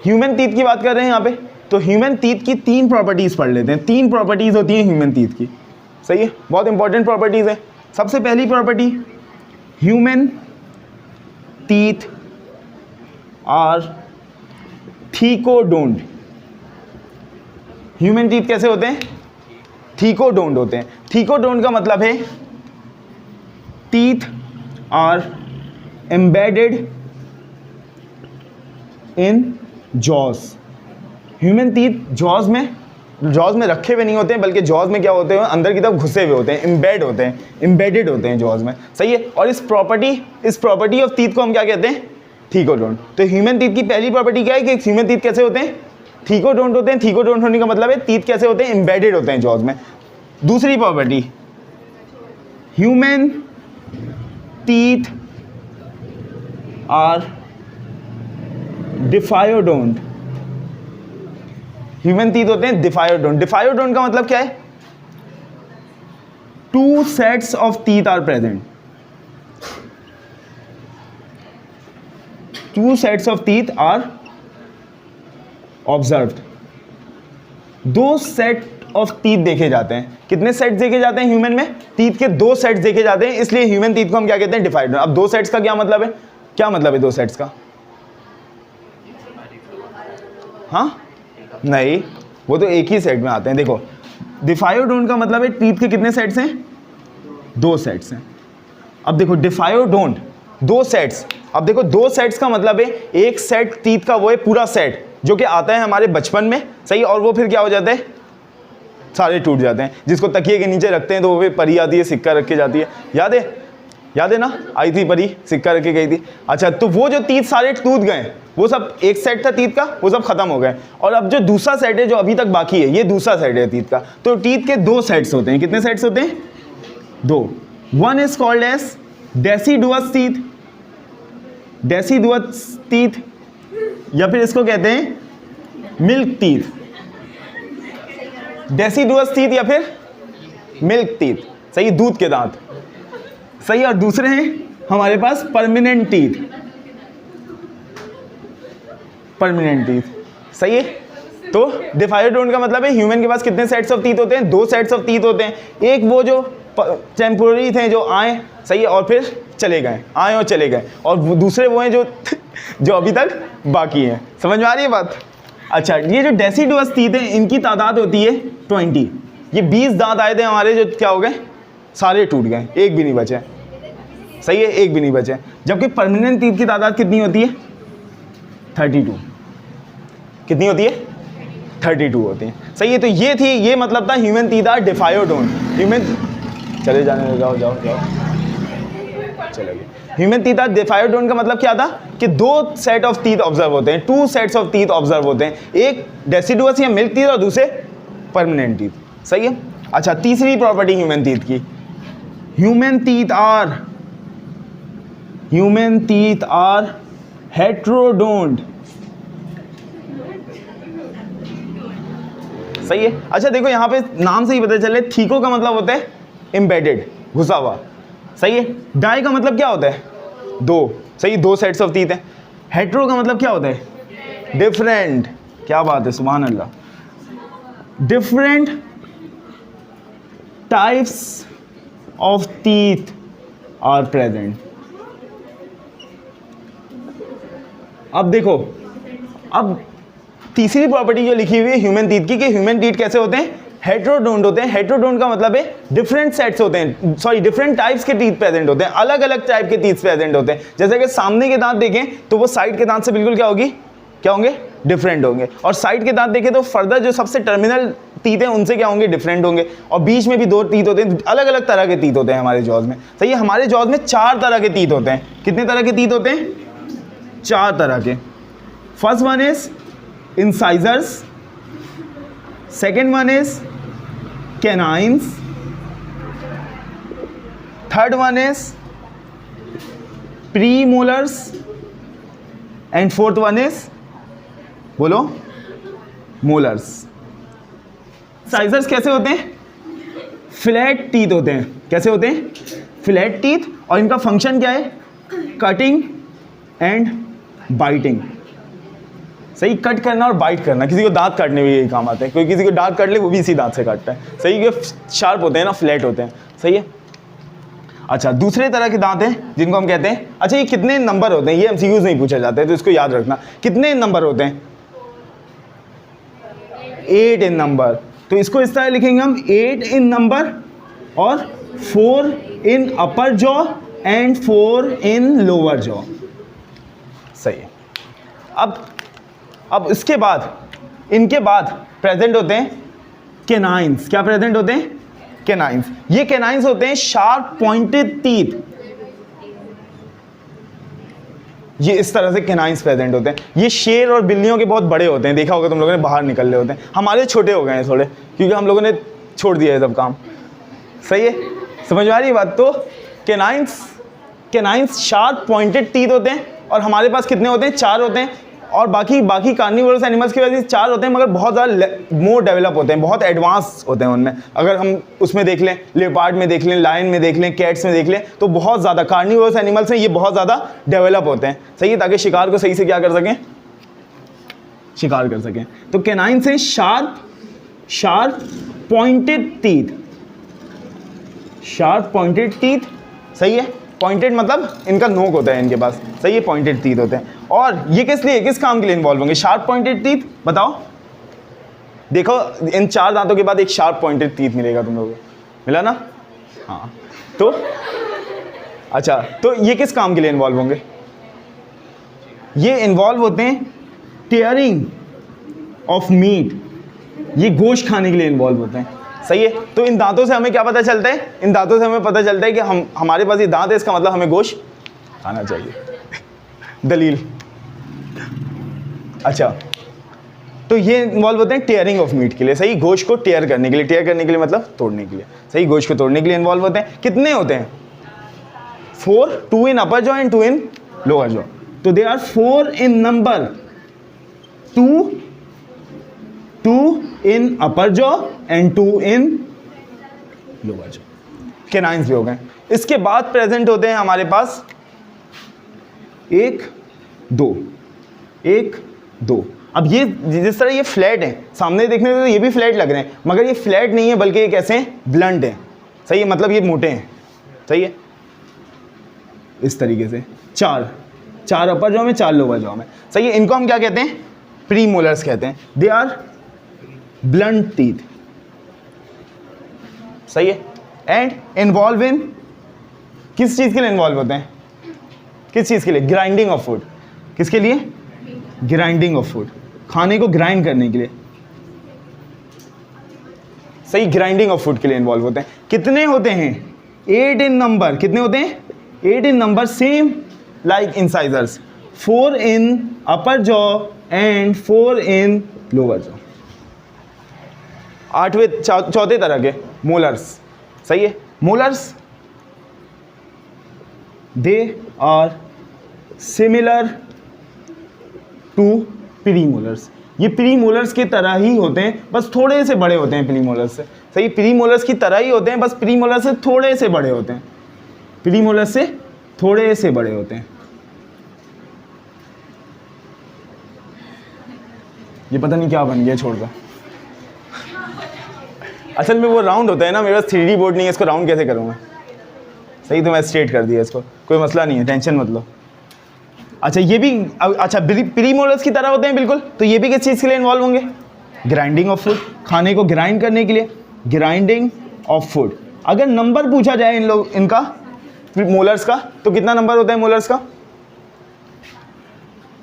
ह्यूमन टीथ की बात कर रहे हैं यहाँ पे, तो ह्यूमन टीथ की 3 प्रॉपर्टीज पढ़ लेते हैं। 3 प्रॉपर्टीज होती हैं ह्यूमन टीथ की। सही है, बहुत इंपॉर्टेंट प्रॉपर्टीज है। सबसे पहली property, human teeth are thecodont. Human teeth कैसे होते हैं, थीकोडोंट होते हैं। थीकोडोंट का मतलब है teeth are embedded in jaws. Human teeth jaws में जॉज में रखे हुए नहीं होते हैं, बल्कि जॉज में क्या होते हैं, अंदर की तरफ घुसे हुए होते हैं, एम्बेड होते हैं, एम्बेडेड होते हैं जॉज में, सही है। और इस प्रॉपर्टी ऑफ टीथ को हम क्या कहते हैं, थीकोडोंट। तो ह्यूमन टीथ की पहली प्रॉपर्टी क्या है कि ह्यूमन टीथ कैसे होते हैं, थीकोडोंट होते हैं। थीकोडोंट होने का मतलब है टीथ कैसे होते हैं, एम्बेडेड होते हैं जॉज में। दूसरी property, human teeth are diphyodont. Human teeth होते हैं डिफायोडोंट। डिफायोडोंट का मतलब क्या है, 2 sets of teeth are present. 2 sets of teeth are observed. 2 set of teeth देखे जाते हैं। कितने सेट देखे जाते हैं ह्यूमन में, टीथ के 2 सेट्स देखे जाते हैं, इसलिए ह्यूमन टीथ को हम क्या कहते हैं, डिफायोडोंट। अब 2 सेट्स का क्या मतलब है, क्या मतलब है 2 सेट्स का, हाँ नहीं, वो तो एक ही सेट में आते हैं। देखो डिफायोडोंट का मतलब है टीथ के कितने सेट्स हैं, 2 सेट्स हैं। अब देखो डिफायोडोंट 2 सेट्स, अब देखो 2 सेट्स का मतलब है एक सेट टीथ का वो है पूरा सेट जो कि आता है हमारे बचपन में, सही, और वो फिर क्या हो जाता है, सारे टूट जाते हैं। जिसको तकिए के नीचे रखते हैं तो वो फिर परी आती है, सिक्का रख के जाती है, याद है ना, आई थी परी, सिक्का रख के गई थी। अच्छा, तो वो जो टीथ सारे टूट गए, वो सब एक सेट था टीथ का, वो सब खत्म हो गए। और अब जो दूसरा सेट है जो अभी तक बाकी है, ये दूसरा सेट है टीथ का। तो टीथ के 2 सेट्स होते हैं। कितने सेट्स होते हैं, 2। One is called as deciduous teeth, deciduous teeth, या फिर इसको कहते हैं मिल्क टीथ। डेसिडुअस टीथ या फिर मिल्क टीथ, सही, दूध के दांत, सही। और दूसरे हैं हमारे पास परमानेंट टीथ, परमानेंट टीथ, सही है। तो डिफायोडोंट का मतलब है ह्यूमन के पास कितने सेट्स ऑफ टीथ होते हैं, 2 सेट्स ऑफ टीथ होते हैं। एक वो जो टेम्पोररी थे, जो आए, सही है, और फिर चले गए, आए और चले गए। और दूसरे वो हैं जो अभी तक बाकी हैं। समझ में आ रही है बात। अच्छा, ये जो डेसिडुअस टीथ हैं, इनकी तादाद होती है 20। ये 20 दांत आए थे हमारे, जो क्या हो गए, सारे टूट गए, एक भी नहीं बचे, सही है, एक भी नहीं बचे। जबकि परमानेंट टीथ की तादाद कितनी होती है, 32। कितनी होती है, 32 होती है, सही है। तो ये थी, ये मतलब था human teeth are diphyodont. Human, चले जाने, जाओ जाओ जाओ, चले गए। ह्यूमन टीथ आर डिफायोडोंट का मतलब क्या था कि 2 सेट ऑफ टीथ ऑब्जर्व होते हैं, 2 सेट्स ऑफ टीथ ऑब्जर्व होते हैं, एक डेसिडुअस या मिल्क टीथ और दूसरे परमानेंट टीथ, सही है। अच्छा, तीसरी प्रॉपर्टी ह्यूमन टीथ की, ह्यूमन टीथ आर हेट्रोडोंट, सही है। अच्छा देखो, यहाँ पे नाम से ही पता चले, थीको का मतलब होता है एम्बेडेड, घुसा हुआ, सही है। डाई का मतलब क्या होता है, 2, सही, 2 सेट्स ऑफ टीथ है। हेट्रो का मतलब क्या होता है, डिफरेंट, क्या बात है, सुभान अल्लाह। Different types of teeth are present. अब देखो, अब तीसरी प्रॉपर्टी जो लिखी हुई है ह्यूमन टीथ की, कि ह्यूमन टीथ कैसे होते हैं, हेट्रोडोंट होते हैं। हेट्रोडोंट का मतलब है डिफरेंट सेट्स होते हैं, सॉरी डिफरेंट टाइप्स के टीथ प्रेजेंट होते हैं, अलग अलग टाइप के टीथ प्रेजेंट होते हैं। जैसे कि सामने के दांत देखें तो वो साइड के दांत से बिल्कुल क्या होंगे, डिफरेंट होंगे। और साइड के दांत देखें तो फर्दर जो सबसे टर्मिनल टीथ हैं उनसे क्या होंगे, डिफरेंट होंगे। और बीच में भी 2 टीथ होते हैं, अलग अलग तरह के टीथ होते हैं हमारे जॉज में, सही है। हमारे जॉज में 4 तरह के टीथ होते हैं। कितने तरह के टीथ होते हैं, 4 तरह के। First one is incisors, second one is canines, third one is premolars and fourth one is, बोलो, molars। इंसाइजर्स कैसे होते हैं, फ्लैट टीथ होते हैं। कैसे होते हैं, फ्लैट टीथ, और इनका फंक्शन क्या है, कटिंग एंड बाइटिंग, सही, कट करना और बाइट करना। किसी को दांत काटने में यही काम आता है, कोई किसी को दांत काट ले वो भी इसी दांत से काटता है, सही, ये शार्प होते हैं ना, फ्लैट होते हैं, सही है। अच्छा, दूसरे तरह के दांत हैं जिनको हम कहते हैं, अच्छा ये कितने नंबर होते हैं, ये एमसीक्यूज नहीं पूछा जाता है तो इसको याद रखना। कितने नंबर होते हैं, 8 इन नंबर। तो इसको इस तरह लिखेंगे हम, 8 इन नंबर और 4 in upper jaw and 4 in lower jaw, सही है। अब इसके बाद, इनके बाद प्रेजेंट होते हैं कैनाइंस क्या प्रेजेंट होते हैं? कैनाइंस। ये कैनाइंस होते हैं शार्प पॉइंटेड टीथ, ये इस तरह से कैनाइंस प्रेजेंट होते हैं। ये शेर और बिल्लियों के बहुत बड़े होते हैं, देखा होगा तुम लोगों ने, बाहर निकल रहे होते हैं। हमारे छोटे हो गए हैं थोड़े, क्योंकि हम लोगों ने छोड़ दिया है सब काम। सही है, समझ में आ रही है बात? तो कैनाइंस शार्प पॉइंटेड टीथ होते हैं, और हमारे पास कितने होते हैं? 4 होते हैं। और बाकी कार्निवोरस एनिमल्स की वजह से 4 होते हैं, मगर बहुत ज़्यादा मोर डेवलप होते हैं, बहुत एडवांस होते हैं उनमें। अगर हम उसमें देख लें, लेपर्ड में देख लें, लायन में देख लें, कैट्स में देख लें, तो बहुत ज़्यादा कार्निवोरस एनिमल्स हैं, ये बहुत ज़्यादा डेवलप होते हैं। सही है, ताकि शिकार को सही से क्या कर सकें? शिकार कर सकें। तो कैनाइन से sharp pointed teeth, sharp pointed teeth. सही है, पॉइंटेड मतलब इनका नोक होता है इनके पास। सही है, पॉइंटेड टीथ होते हैं। और ये किस काम के लिए इन्वॉल्व होंगे? Sharp pointed teeth. बताओ, देखो इन 4 दांतों के बाद एक शार्प पॉइंटेड टीथ मिलेगा तुम लोगों को, मिला ना? हाँ, तो अच्छा, तो ये किस काम के लिए इन्वॉल्व होंगे? ये इन्वॉल्व होते हैं टेयरिंग ऑफ मीट, ये गोश्त खाने के लिए इन्वॉल्व होते हैं। सही है, तो इन दांतों से हमें क्या पता चलता है? इन दांतों से हमें पता चलता है कि हमारे पास ये दांत है, इसका मतलब हमें गोश्त खाना चाहिए। दलील। अच्छा, तो ये इन्वॉल्व होते हैं टेयरिंग ऑफ मीट के लिए। सही, गोश्त को टेयर करने के लिए। टेयर करने के लिए मतलब तोड़ने के लिए। सही, गोश्त को तोड़ने के लिए इन्वॉल्व होते हैं। कितने होते हैं? 4, 2 in upper jaw and 2 in lower jaw. तो they are 4 in number, 2 in upper jaw and 2 in lower jaw. Canines भी हो गए। इसके बाद प्रेजेंट होते हैं हमारे पास 1, 2। अब ये जिस तरह ये फ्लैट है, सामने देखने से तो ये भी फ्लैट लग रहे हैं, मगर ये फ्लैट नहीं है, बल्कि ये कैसे हैं? ब्लंट है। सही है, मतलब ये मोटे हैं। सही है, इस तरीके से 4 अपर जॉ में, 4 लोअर जॉ में। सही है, इनको हम क्या कहते हैं? प्रीमोलर्स कहते हैं। They are blunt teeth. सही है, एंड इन्वॉल्व इन, किस चीज़ के लिए इन्वॉल्व होते हैं? किस चीज़ के लिए? Grinding of food. किसके लिए? ग्राइंडिंग ऑफ फूड, खाने को ग्राइंड करने के लिए। सही, ग्राइंडिंग ऑफ फूड के लिए इन्वॉल्व होते हैं। कितने होते हैं? 8 इन नंबर। कितने होते हैं? 8 in number, same like incisors. 4 in upper jaw and 4 in lower jaw. 8वें चौथे तरह के मोलर्स। सही है, molars they are similar to premolars. ये प्रीमोलर्स की तरह ही होते हैं, बस थोड़े से बड़े होते हैं प्रीमोलर्स से। सही, प्रीमोलर्स की तरह ही होते हैं, बस प्रीमोलर्स से थोड़े से बड़े होते हैं। प्रीमोलर्स से थोड़े से बड़े होते हैं। ये पता नहीं क्या बन गया छोड़कर। असल में वो राउंड होता है ना, मेरे पास 3D बोर्ड नहीं है, इसको राउंड कैसे करूँगा? सही, तो मैं स्ट्रेट कर दिया इसको, कोई मसला नहीं है, टेंशन मत लो। अच्छा, ये भी अच्छा प्रीमोलर्स की तरह होते हैं बिल्कुल। तो ये भी किस चीज़ के लिए इन्वॉल्व होंगे? ग्राइंडिंग ऑफ फूड, खाने को ग्राइंड करने के लिए। Grinding of food. अगर नंबर पूछा जाए इनका मोलर्स का, तो कितना नंबर होता है मोलर्स का?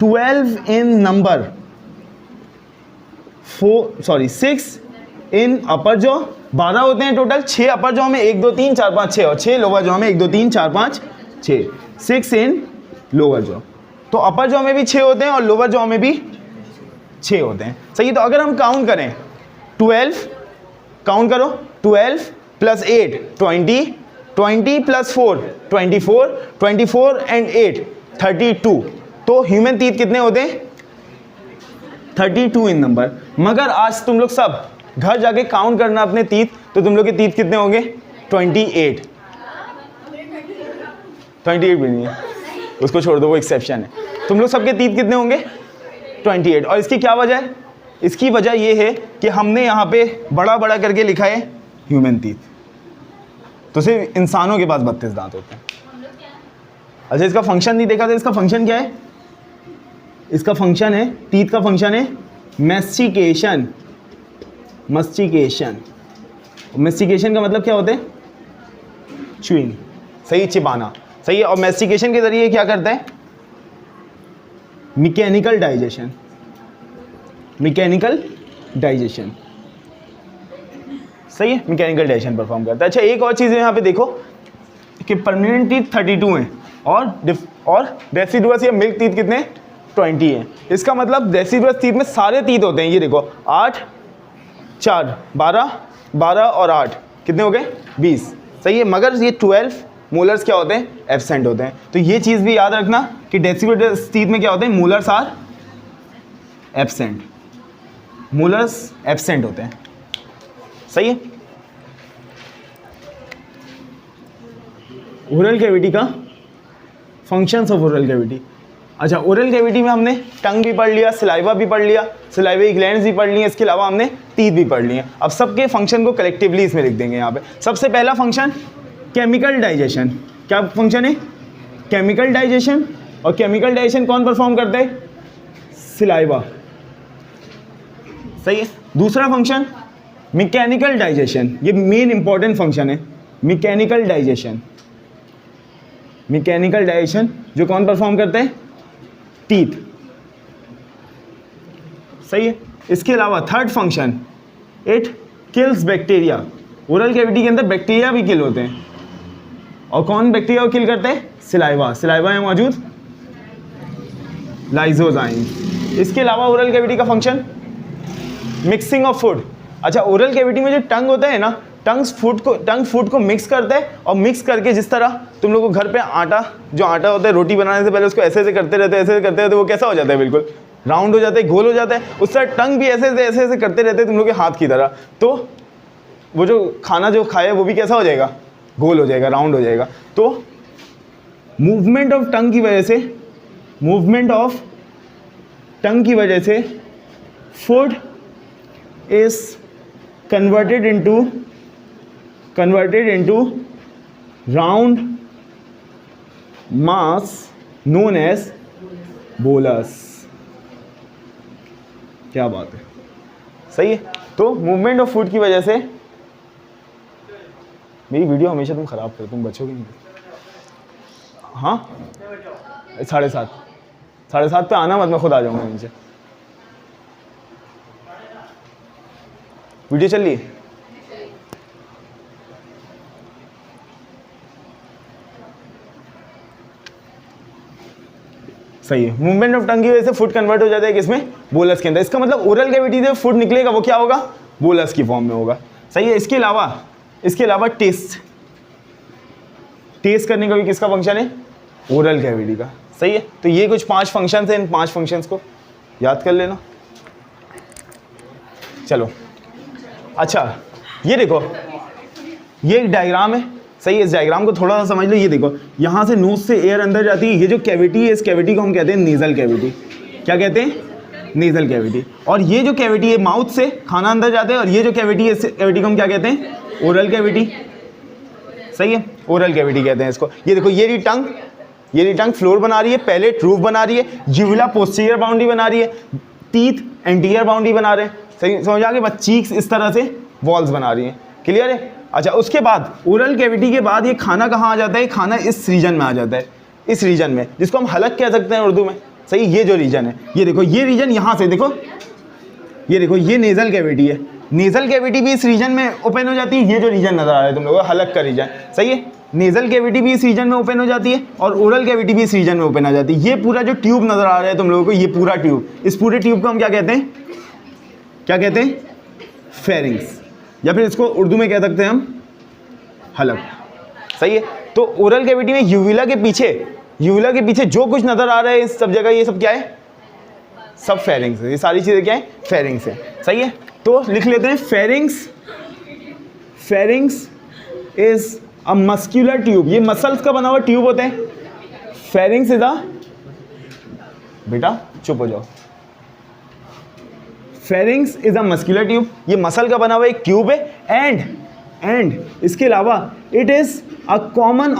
12 इन नंबर, 6 इन अपर जॉ। 12 होते हैं टोटल। 6 अपर जॉ में, 1 2 3 4 5 6, और 6 लोअर जॉ में, 1 2 3 4 5 6। 6 इन लोअर जॉ। तो अपर जॉ में भी 6 होते हैं और लोअर जॉ में भी 6 होते हैं। सही, तो अगर हम काउंट करें 12, काउंट करो, 12 + 8 20, 20 + 4 24, 24 एंड 8 32। तो ह्यूमन टीथ कितने होते हैं? 32 इन नंबर। मगर आज तुम लोग सब घर जाके काउंट करना अपने टीथ, तो तुम लोग के टीथ कितने होंगे? 28। 28 भी नहीं है, उसको छोड़ दो, वो एक्सेप्शन है। तुम लोग सबके टीथ कितने होंगे? 28। और इसकी क्या वजह है? इसकी वजह ये है कि हमने यहाँ पे बड़ा बड़ा करके लिखा है ह्यूमन टीथ, तो सिर्फ इंसानों के पास 32 दांत होते हैं। अच्छा, इसका फंक्शन नहीं देखा था। इसका फंक्शन क्या है? इसका फंक्शन है, टीथ का फंक्शन है मैस्टिकेशन। मस्टिकेशन। मैस्टिकेशन का मतलब क्या होता है? च्यूइंग। सही, चिबाना। सही है, और मैस्टिकेशन के जरिए क्या करता है? Mechanical digestion. Mechanical digestion. सही है, मैकेनिकल डाइजेशन परफॉर्म करता है। अच्छा एक और चीज़ यहाँ पे देखो कि परमानेंट टीथ 32 हैं और डेसिडुअस या मिल्क टीथ कितने 20 हैं। इसका मतलब डेसिडुअस टीथ में सारे टीथ होते हैं, ये देखो 8 4 12 और 8 कितने हो गए 20, सही है। मगर ये 12 मोलर्स क्या होते हैं एब्सेंट होते हैं। तो ये चीज़ भी याद रखना कि डेसिडुअस टीथ में क्या होते हैं molars are absent, molars absent होते हैं, सही है। ओरल कैविटी का फंक्शंस ऑफ ओरल कैविटी। अच्छा ओरल कैविटी में हमने टंग भी पढ़ लिया, सलाइवा भी पढ़ लिया, सलाइवा ग्लैंड्स भी पढ़ ली हैं, इसके अलावा हमने टीथ भी पढ़ लिए हैं। अब सबके फंक्शन को कलेक्टिवली इसमें लिख देंगे यहाँ पे। सबसे पहला फंक्शन केमिकल डाइजेशन। क्या फंक्शन है केमिकल डाइजेशन, और केमिकल डाइजेशन कौन परफॉर्म करते हैं सलाइवा, सही है। दूसरा फंक्शन मैकेनिकल डाइजेशन, ये मेन इंपॉर्टेंट फंक्शन है मैकेनिकल डाइजेशन। मैकेनिकल डाइजेशन जो कौन परफॉर्म करते हैं टीथ, सही है। इसके अलावा third function it kills bacteria. Oral cavity के अंदर बैक्टीरिया भी किल होते हैं, और कौन बैक्टीरिया को किल करते हैं सलाइवा, सलाइवा में मौजूद लाइसोजाइम। इसके अलावा ओरल कैविटी का फंक्शन मिक्सिंग ऑफ फूड। अच्छा ओरल कैविटी में जो टंग होता है ना, टंग फूड को मिक्स करता है, और मिक्स करके जिस तरह तुम लोगों को घर पे जो आटा होता है रोटी बनाने से पहले उसको ऐसे ऐसे करते रहते हैं, ऐसे करते रहते, वो कैसा हो जाता है बिल्कुल राउंड हो जाता है, गोल हो जाता है। उस तरह टंग भी ऐसे ऐसे करते रहते हैं तुम लोग के हाथ की तरह, तो वो जो खाना जो खाया वो भी कैसा हो जाएगा गोल हो जाएगा, राउंड हो जाएगा। तो मूवमेंट ऑफ टंग की वजह से, मूवमेंट ऑफ टंग की वजह से food is converted into round mass known as bolus। क्या बात है, सही है। तो मूवमेंट ऑफ फूड की वजह से, मेरी वीडियो हमेशा तुम खराब करते, तुम बचोगे नहीं। हाँ 7:30 पे आना मत, मैं खुद आ जाऊंगा नीचे। वीडियो चल रही है, सही है। मूवमेंट ऑफ टंग की वजह से फूड कन्वर्ट हो जाता है किसमें बोलस के अंदर। इसका मतलब ओरल कैविटी से फूड निकलेगा वो क्या होगा बोलस की फॉर्म में होगा, सही है। इसके अलावा टेस्ट करने का भी किसका फंक्शन है ओरल कैविटी का, सही है। तो ये कुछ 5 फंक्शंस हैं, इन 5 फंक्शंस को याद कर लेना। चलो अच्छा ये देखो ये एक डायग्राम है, सही है। इस डायग्राम को थोड़ा सा समझ लो। ये देखो यहाँ से नोज से एयर अंदर जाती है, ये जो कैविटी है इस कैविटी को हम कहते हैं नेजल कैविटी। क्या कहते हैं नेजल कैविटी। और ये जो कैविटी है माउथ से खाना अंदर जाता है, और ये जो कैविटी है इस कैविटी को हम क्या कहते हैं ओरल कैविटी, सही है। ओरल कैविटी कहते हैं इसको। ये देखो ये रही टंग फ्लोर बना रही है, पैलेट रूफ बना रही है, यूविला पोस्टीरियर बाउंड्री बना रही है, टीथ एंटीरियर बाउंड्री बना रहे हैं, सही समझ आ गया। चीक्स इस तरह से वॉल्स बना रही हैं, क्लियर है। अच्छा उसके बाद ओरल कैविटी के बाद ये खाना कहाँ आ जाता है, खाना इस रीजन में आ जाता है, इस रीजन में जिसको हम हलक कह सकते हैं उर्दू में, सही। ये जो रीजन है ये देखो, ये रीजन यहाँ से देखो, ये देखो ये नेजल कैविटी है, नेजल कैविटी भी इस रीजन में ओपन हो जाती है। ये जो रीजन नजर आ रहा है तुम लोगों को हलक का रीजन, सही है। नेजल कैविटी भी इस रीजन में ओपन हो जाती है, और ओरल कैविटी भी इस रीजन में ओपन हो जाती है। ये पूरा जो ट्यूब नजर आ रहा है तुम लोगों को, ये पूरा ट्यूब, इस पूरे ट्यूब को हम क्या कहते हैं फेरिंग्स, या फिर इसको उर्दू में कह सकते हैं हम हलक, सही है। तो ओरल कैविटी में यूविला के पीछे जो कुछ नजर आ रहा है इस सब जगह, ये सब क्या है सब फेरिंग्स है। ये सारी चीजें क्या है फेरिंग्स है, सही है। तो लिख लेते हैं pharynx is a muscular tube. ये मसल्स का बना हुआ ट्यूब होते हैं। फेरिंग्स इज अ, बेटा चुप हो जाओ, pharynx is a muscular tube, ये मसल का बना हुआ एक ट्यूब है। एंड इसके अलावा it is a common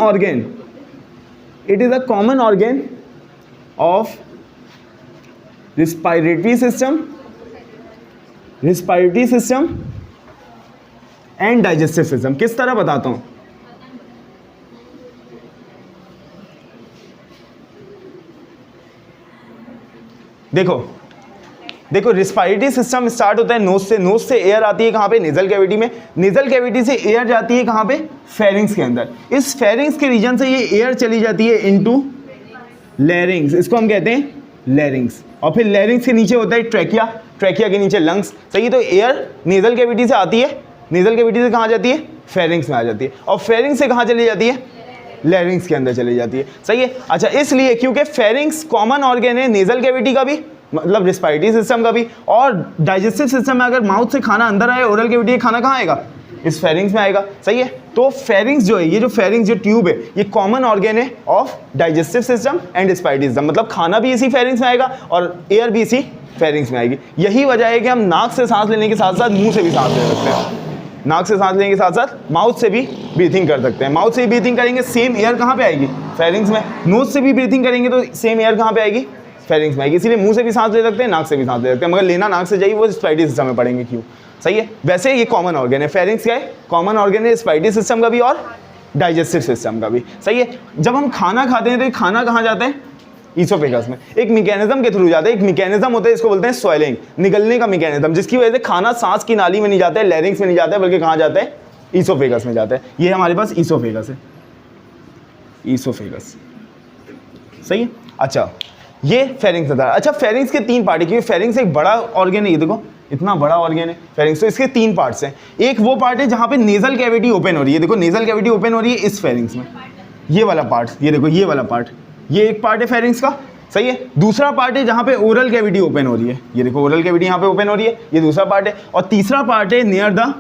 organ of respiratory system and digestive system. किस तरह बताता हूं, देखो देखो रिस्पायरेटरी सिस्टम स्टार्ट होता है नोज से एयर आती है कहाँ पे, नेजल कैविटी में, नेजल कैविटी से एयर जाती है कहाँ पे, फेरिंग्स के अंदर, इस फेरिंग्स के रीजन से ये एयर चली जाती है इनटू लैरिंग्स, इसको हम कहते हैं लैरिंग्स, और फिर लैरिंग्स के नीचे होता है ट्रैकिया, ट्रैकिया के नीचे लंग्स, सही है। तो एयर नेजल कैविटी से आती है, नेजल कैविटी से कहाँ जाती है, फेरिंग्स में आ जाती है, और फेरिंग्स से कहाँ चली जाती है, लैरिंग्स के अंदर चली जाती है, सही है। अच्छा, इसलिए क्योंकि फेरिंग्स कॉमन ऑर्गन है नेजल कैविटी का भी, मतलब रिस्पायरेटरी सिस्टम का भी, और डाइजेस्टिव सिस्टम में अगर माउथ से खाना अंदर आए, ओरल कैविटी खाना कहाँ आएगा, इस फेरिंग्स में आएगा, सही है। तो फेरिंग्स जो है, ये जो फेरिंग्स जो ट्यूब है, ये कॉमन ऑर्गन है of digestive system and respiratory system, मतलब खाना भी इसी फेरिंग्स में आएगा और एयर भी इसी फेरिंग्स में आएगी। यही वजह है कि हम नाक से सांस लेने के साथ साथ मुंह से भी सांस ले सकते हैं, नाक से सांस लेने के साथ साथ माउथ से भी ब्रीथिंग कर सकते हैं। माउथ से भी ब्रीथिंग करेंगे, सेम एयर कहाँ पे आएगी, फेरिंग्स में। नोज से भी ब्रीथिंग करेंगे तो सेम एयर कहाँ पे आएगी, फेरिंग्स में आएगी। इसीलिए मुंह से भी सांस ले सकते हैं, नाक से भी सांस ले सकते हैं, मगर लेना नाक से जाइए, वो रिस्पायरेटरी सिस्टम में पढ़ेंगे क्यों, सही है। वैसे ये कॉमन ऑर्गन है, फेरिंग्स क्या है, कॉमन ऑर्गन है रिस्पायरेटरी सिस्टम का भी और डाइजेस्टिव सिस्टम का भी, सही है। जब हम खाना खाते हैं तो ये खाना कहाँ जाता है, ईसोफेगस में, एक मैकेनिज्म के थ्रू जाता है, एक मैकेनिज्म होता है, इसको बोलते हैं स्वेलिंग, निगलने का मैकेनिज्म, जिसकी वजह से खाना सांस की नाली में नहीं जाता है, लैरिंग्स में नहीं जाता है, बल्कि कहाँ जाता है, ईसोफेगस में जाता है। ये हमारे पास ईसोफेगस है, ईसोफेगस, सही है। अच्छा, ये फेरिंग्स था। अच्छा, फेरिंग्स के तीन पार्ट है, क्योंकि फेरिंग्स एक बड़ा ऑर्गन है, ये देखो इतना बड़ा ऑर्गन है फेरिंग्स, तो इसके तीन पार्ट्स हैं। एक वो पार्ट है जहाँ पे नेजल कैविटी ओपन हो रही है, देखो नेजल कैविटी ओपन हो रही है इस फेरिंग्स में, ये वाला पार्ट, ये देखो ये वाला पार्ट, ये एक पार्ट है फेरिंग्स का, सही है। दूसरा पार्ट है जहाँ पे ओरल कैविटी ओपन हो रही है, ये देखो ओरल कैविटी यहाँ पे ओपन हो रही है, ये दूसरा पार्ट है। और तीसरा पार्ट है नियर द,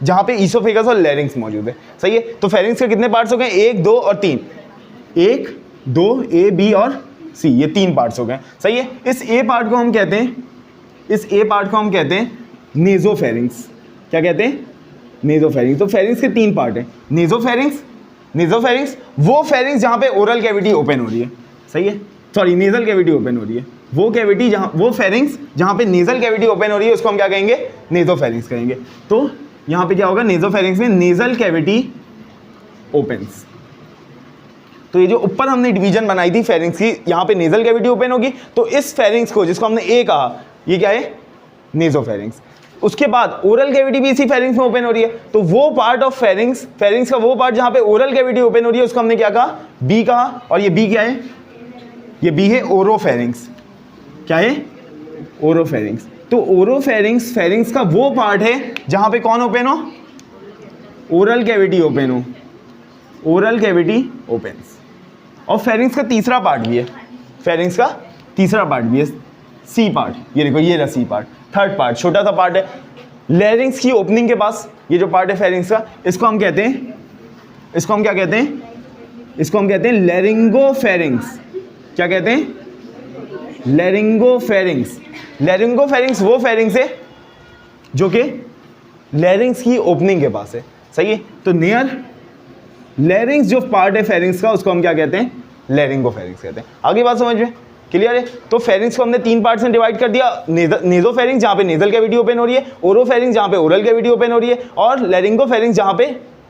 जहाँ पे ईसोफेगस और लैरिंग्स मौजूद है, सही है। तो फेरिंग्स के कितने पार्ट्स हो गए, 1, 2 और 3, 1, 2, ए, बी और सी, ये 3 पार्ट्स हो गए, सही है। इस ए पार्ट को हम कहते हैं, इस ए पार्ट को हम कहते हैं नेजोफेरिंग्स, क्या कहते हैं, नेजोफेरिंग्स। तो फेरिंग्स के 3 पार्ट है, नेजोफेरिंग्स, नेजोफेरिंग्स वो फेरिंग्स जहाँ पे ओरल कैविटी ओपन हो रही है, सही है, सॉरी नेजल कैविटी ओपन हो रही है, वो कैविटी जहाँ, वो फेरिंग्स जहाँ पे नेजल कैविटी ओपन हो रही है उसको हम क्या कहेंगे, नेजोफेरिंग्स कहेंगे। तो यहाँ पे क्या होगा, नेजोफेरिंग्स में नेजल कैविटी ओपन्स। तो ये जो ऊपर हमने डिवीजन बनाई थी फेरिंग्स की, यहाँ पे नेजल कैविटी ओपन होगी, तो इस फेरिंग्स को जिसको हमने ए कहा, ये क्या है, नेजोफेरिंग्स। उसके बाद ओरल कैविटी भी इसी फेरिंग्स में ओपन हो रही है, तो वो पार्ट ऑफ फेरिंग्स, फेरिंग्स का वो पार्ट जहाँ पे ओरल कैविटी ओपन हो रही है उसको हमने क्या कहा, बी कहा। और ये बी क्या है, ये बी है ओरोफेरिंग्स, क्या है, ओरोफेरिंग्स। तो ओरोफेरिंग्स फेरिंग्स का वो पार्ट है जहाँ पे कौन ओपन हो, ओरल कैविटी ओपन हो, ओरल कैविटी ओपन्स। और फेरिंग्स का तीसरा पार्ट भी है, फेरिंग्स का तीसरा पार्ट भी है, सी पार्ट, ये देखो ये रहा सी पार्ट, थर्ड पार्ट, छोटा सा पार्ट है लैरिंग्स की ओपनिंग के पास, ये जो पार्ट है फेरिंग्स का, इसको हम कहते हैं, इसको हम क्या कहते हैं, इसको हम कहते हैं लैरिंगोफेरिंग्स। क्या कहते हैं, लैरिंगोफेरिंग्स। लैरिंगोफेरिंग्स वो फेरिंग्स है जो कि लैरिंग्स की ओपनिंग के पास है, सही है। तो नियर लैरिंग्स जो पार्ट है फेरिंग्स का उसको हम क्या कहते हैं, लैरिंगोफेरिंग्स कहते हैं। आगे बात समझ में क्लियर है। तो फेरिंग्स को हमने 3 पार्ट्स में डिवाइड कर दिया, नेजोफेरिंग्स जहाँ पे नेजल कैविटी ओपन हो रही है, ओरोफेरिंग्स जहाँ पे ओरल कैविटी ओपन हो रही है, और लैरिंगोफेरिंग्स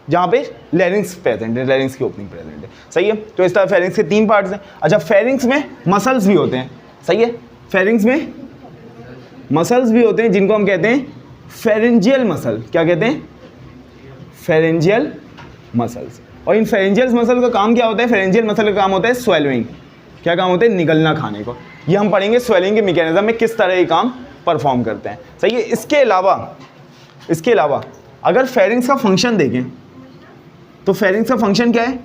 जहाँ पे लैरिंग्स प्रेजेंट है, लैरिंग्स की ओपनिंग प्रेजेंट है, सही है। तो इस तरह फेरिंग्स के 3 पार्ट्स हैं। अच्छा, फेरिंग्स में मसल्स भी होते हैं, सही है, फेरिंग्स में मसल्स भी होते हैं जिनको हम कहते हैं फेरेंजियल मसल। क्या कहते हैं, फेरेंजियल मसल्स। और इन फेरेंजियल मसल का काम क्या होता है, फेरेंजियल मसल का काम होता है स्वेलिंग। क्या काम होता है, निगलना खाने को। ये हम पढ़ेंगे स्वेलिंग के मैकेनिज्म में किस तरह ये काम परफॉर्म करते हैं, सही है। इसके अलावा अगर फेरिंग्स का फंक्शन देखें तो फेरिंग्स का फंक्शन क्या है,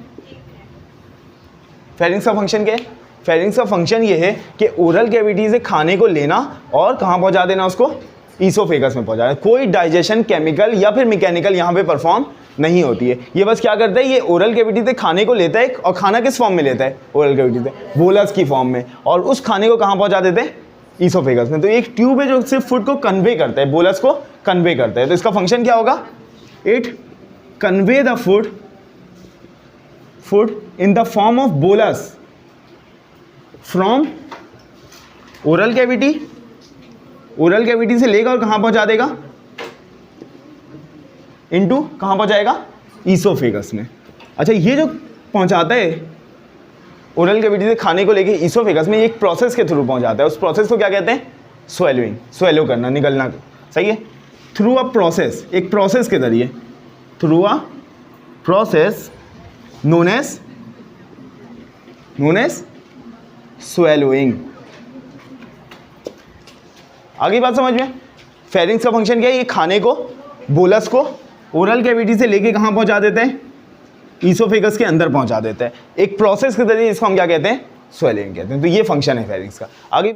फेरिंग्स का फंक्शन क्या है, फेरिंग्स का फंक्शन ये है कि ओरल कैविटी से खाने को लेना और कहाँ पहुँचा देना, उसको ईसोफेगस में पहुँचा देना। कोई डाइजेशन केमिकल या फिर मैकेनिकल यहाँ पे परफॉर्म नहीं होती है। ये बस क्या करता है, ये ओरल कैविटी से खाने को लेता है, और खाना किस फॉर्म में लेता है, ओरल कैविटी से बोलस की फॉर्म में, और उस खाने को कहाँ पहुँचा देते हैं, ईसोफेगस में। तो एक ट्यूब है जो सिर्फ फूड को कन्वे करता है, बोलस को कन्वे करता है। तो इसका फंक्शन क्या होगा, it convey the food in the form of bolus from oral cavity, oral cavity से लेगा और कहाँ पहुँचा देगा, इनटू कहाँ पहुँचाएगा, ईसोफेगस में। अच्छा, ये जो पहुँचाता है ओरल कैविटी से खाने को लेके ईसोफेगस में, ये एक प्रोसेस के थ्रू पहुँचाता है। उस प्रोसेस को क्या कहते हैं, स्वेलोइंग, स्वेलो करना, निकलना, सही है। थ्रू अ प्रोसेस, एक प्रोसेस के जरिए, through a process known as swallowing. आगे बात समझ में। फेरिंग्स का फंक्शन क्या है, ये खाने को, बोलस को ओरल कैविटी से लेके कहाँ पहुंचा देते हैं, ईसोफेगस के अंदर पहुंचा देते हैं। एक प्रोसेस के जरिए इसको हम क्या कहते हैं, स्वेलिंग कहते हैं। तो ये फंक्शन है फेरिंग्स का। आगे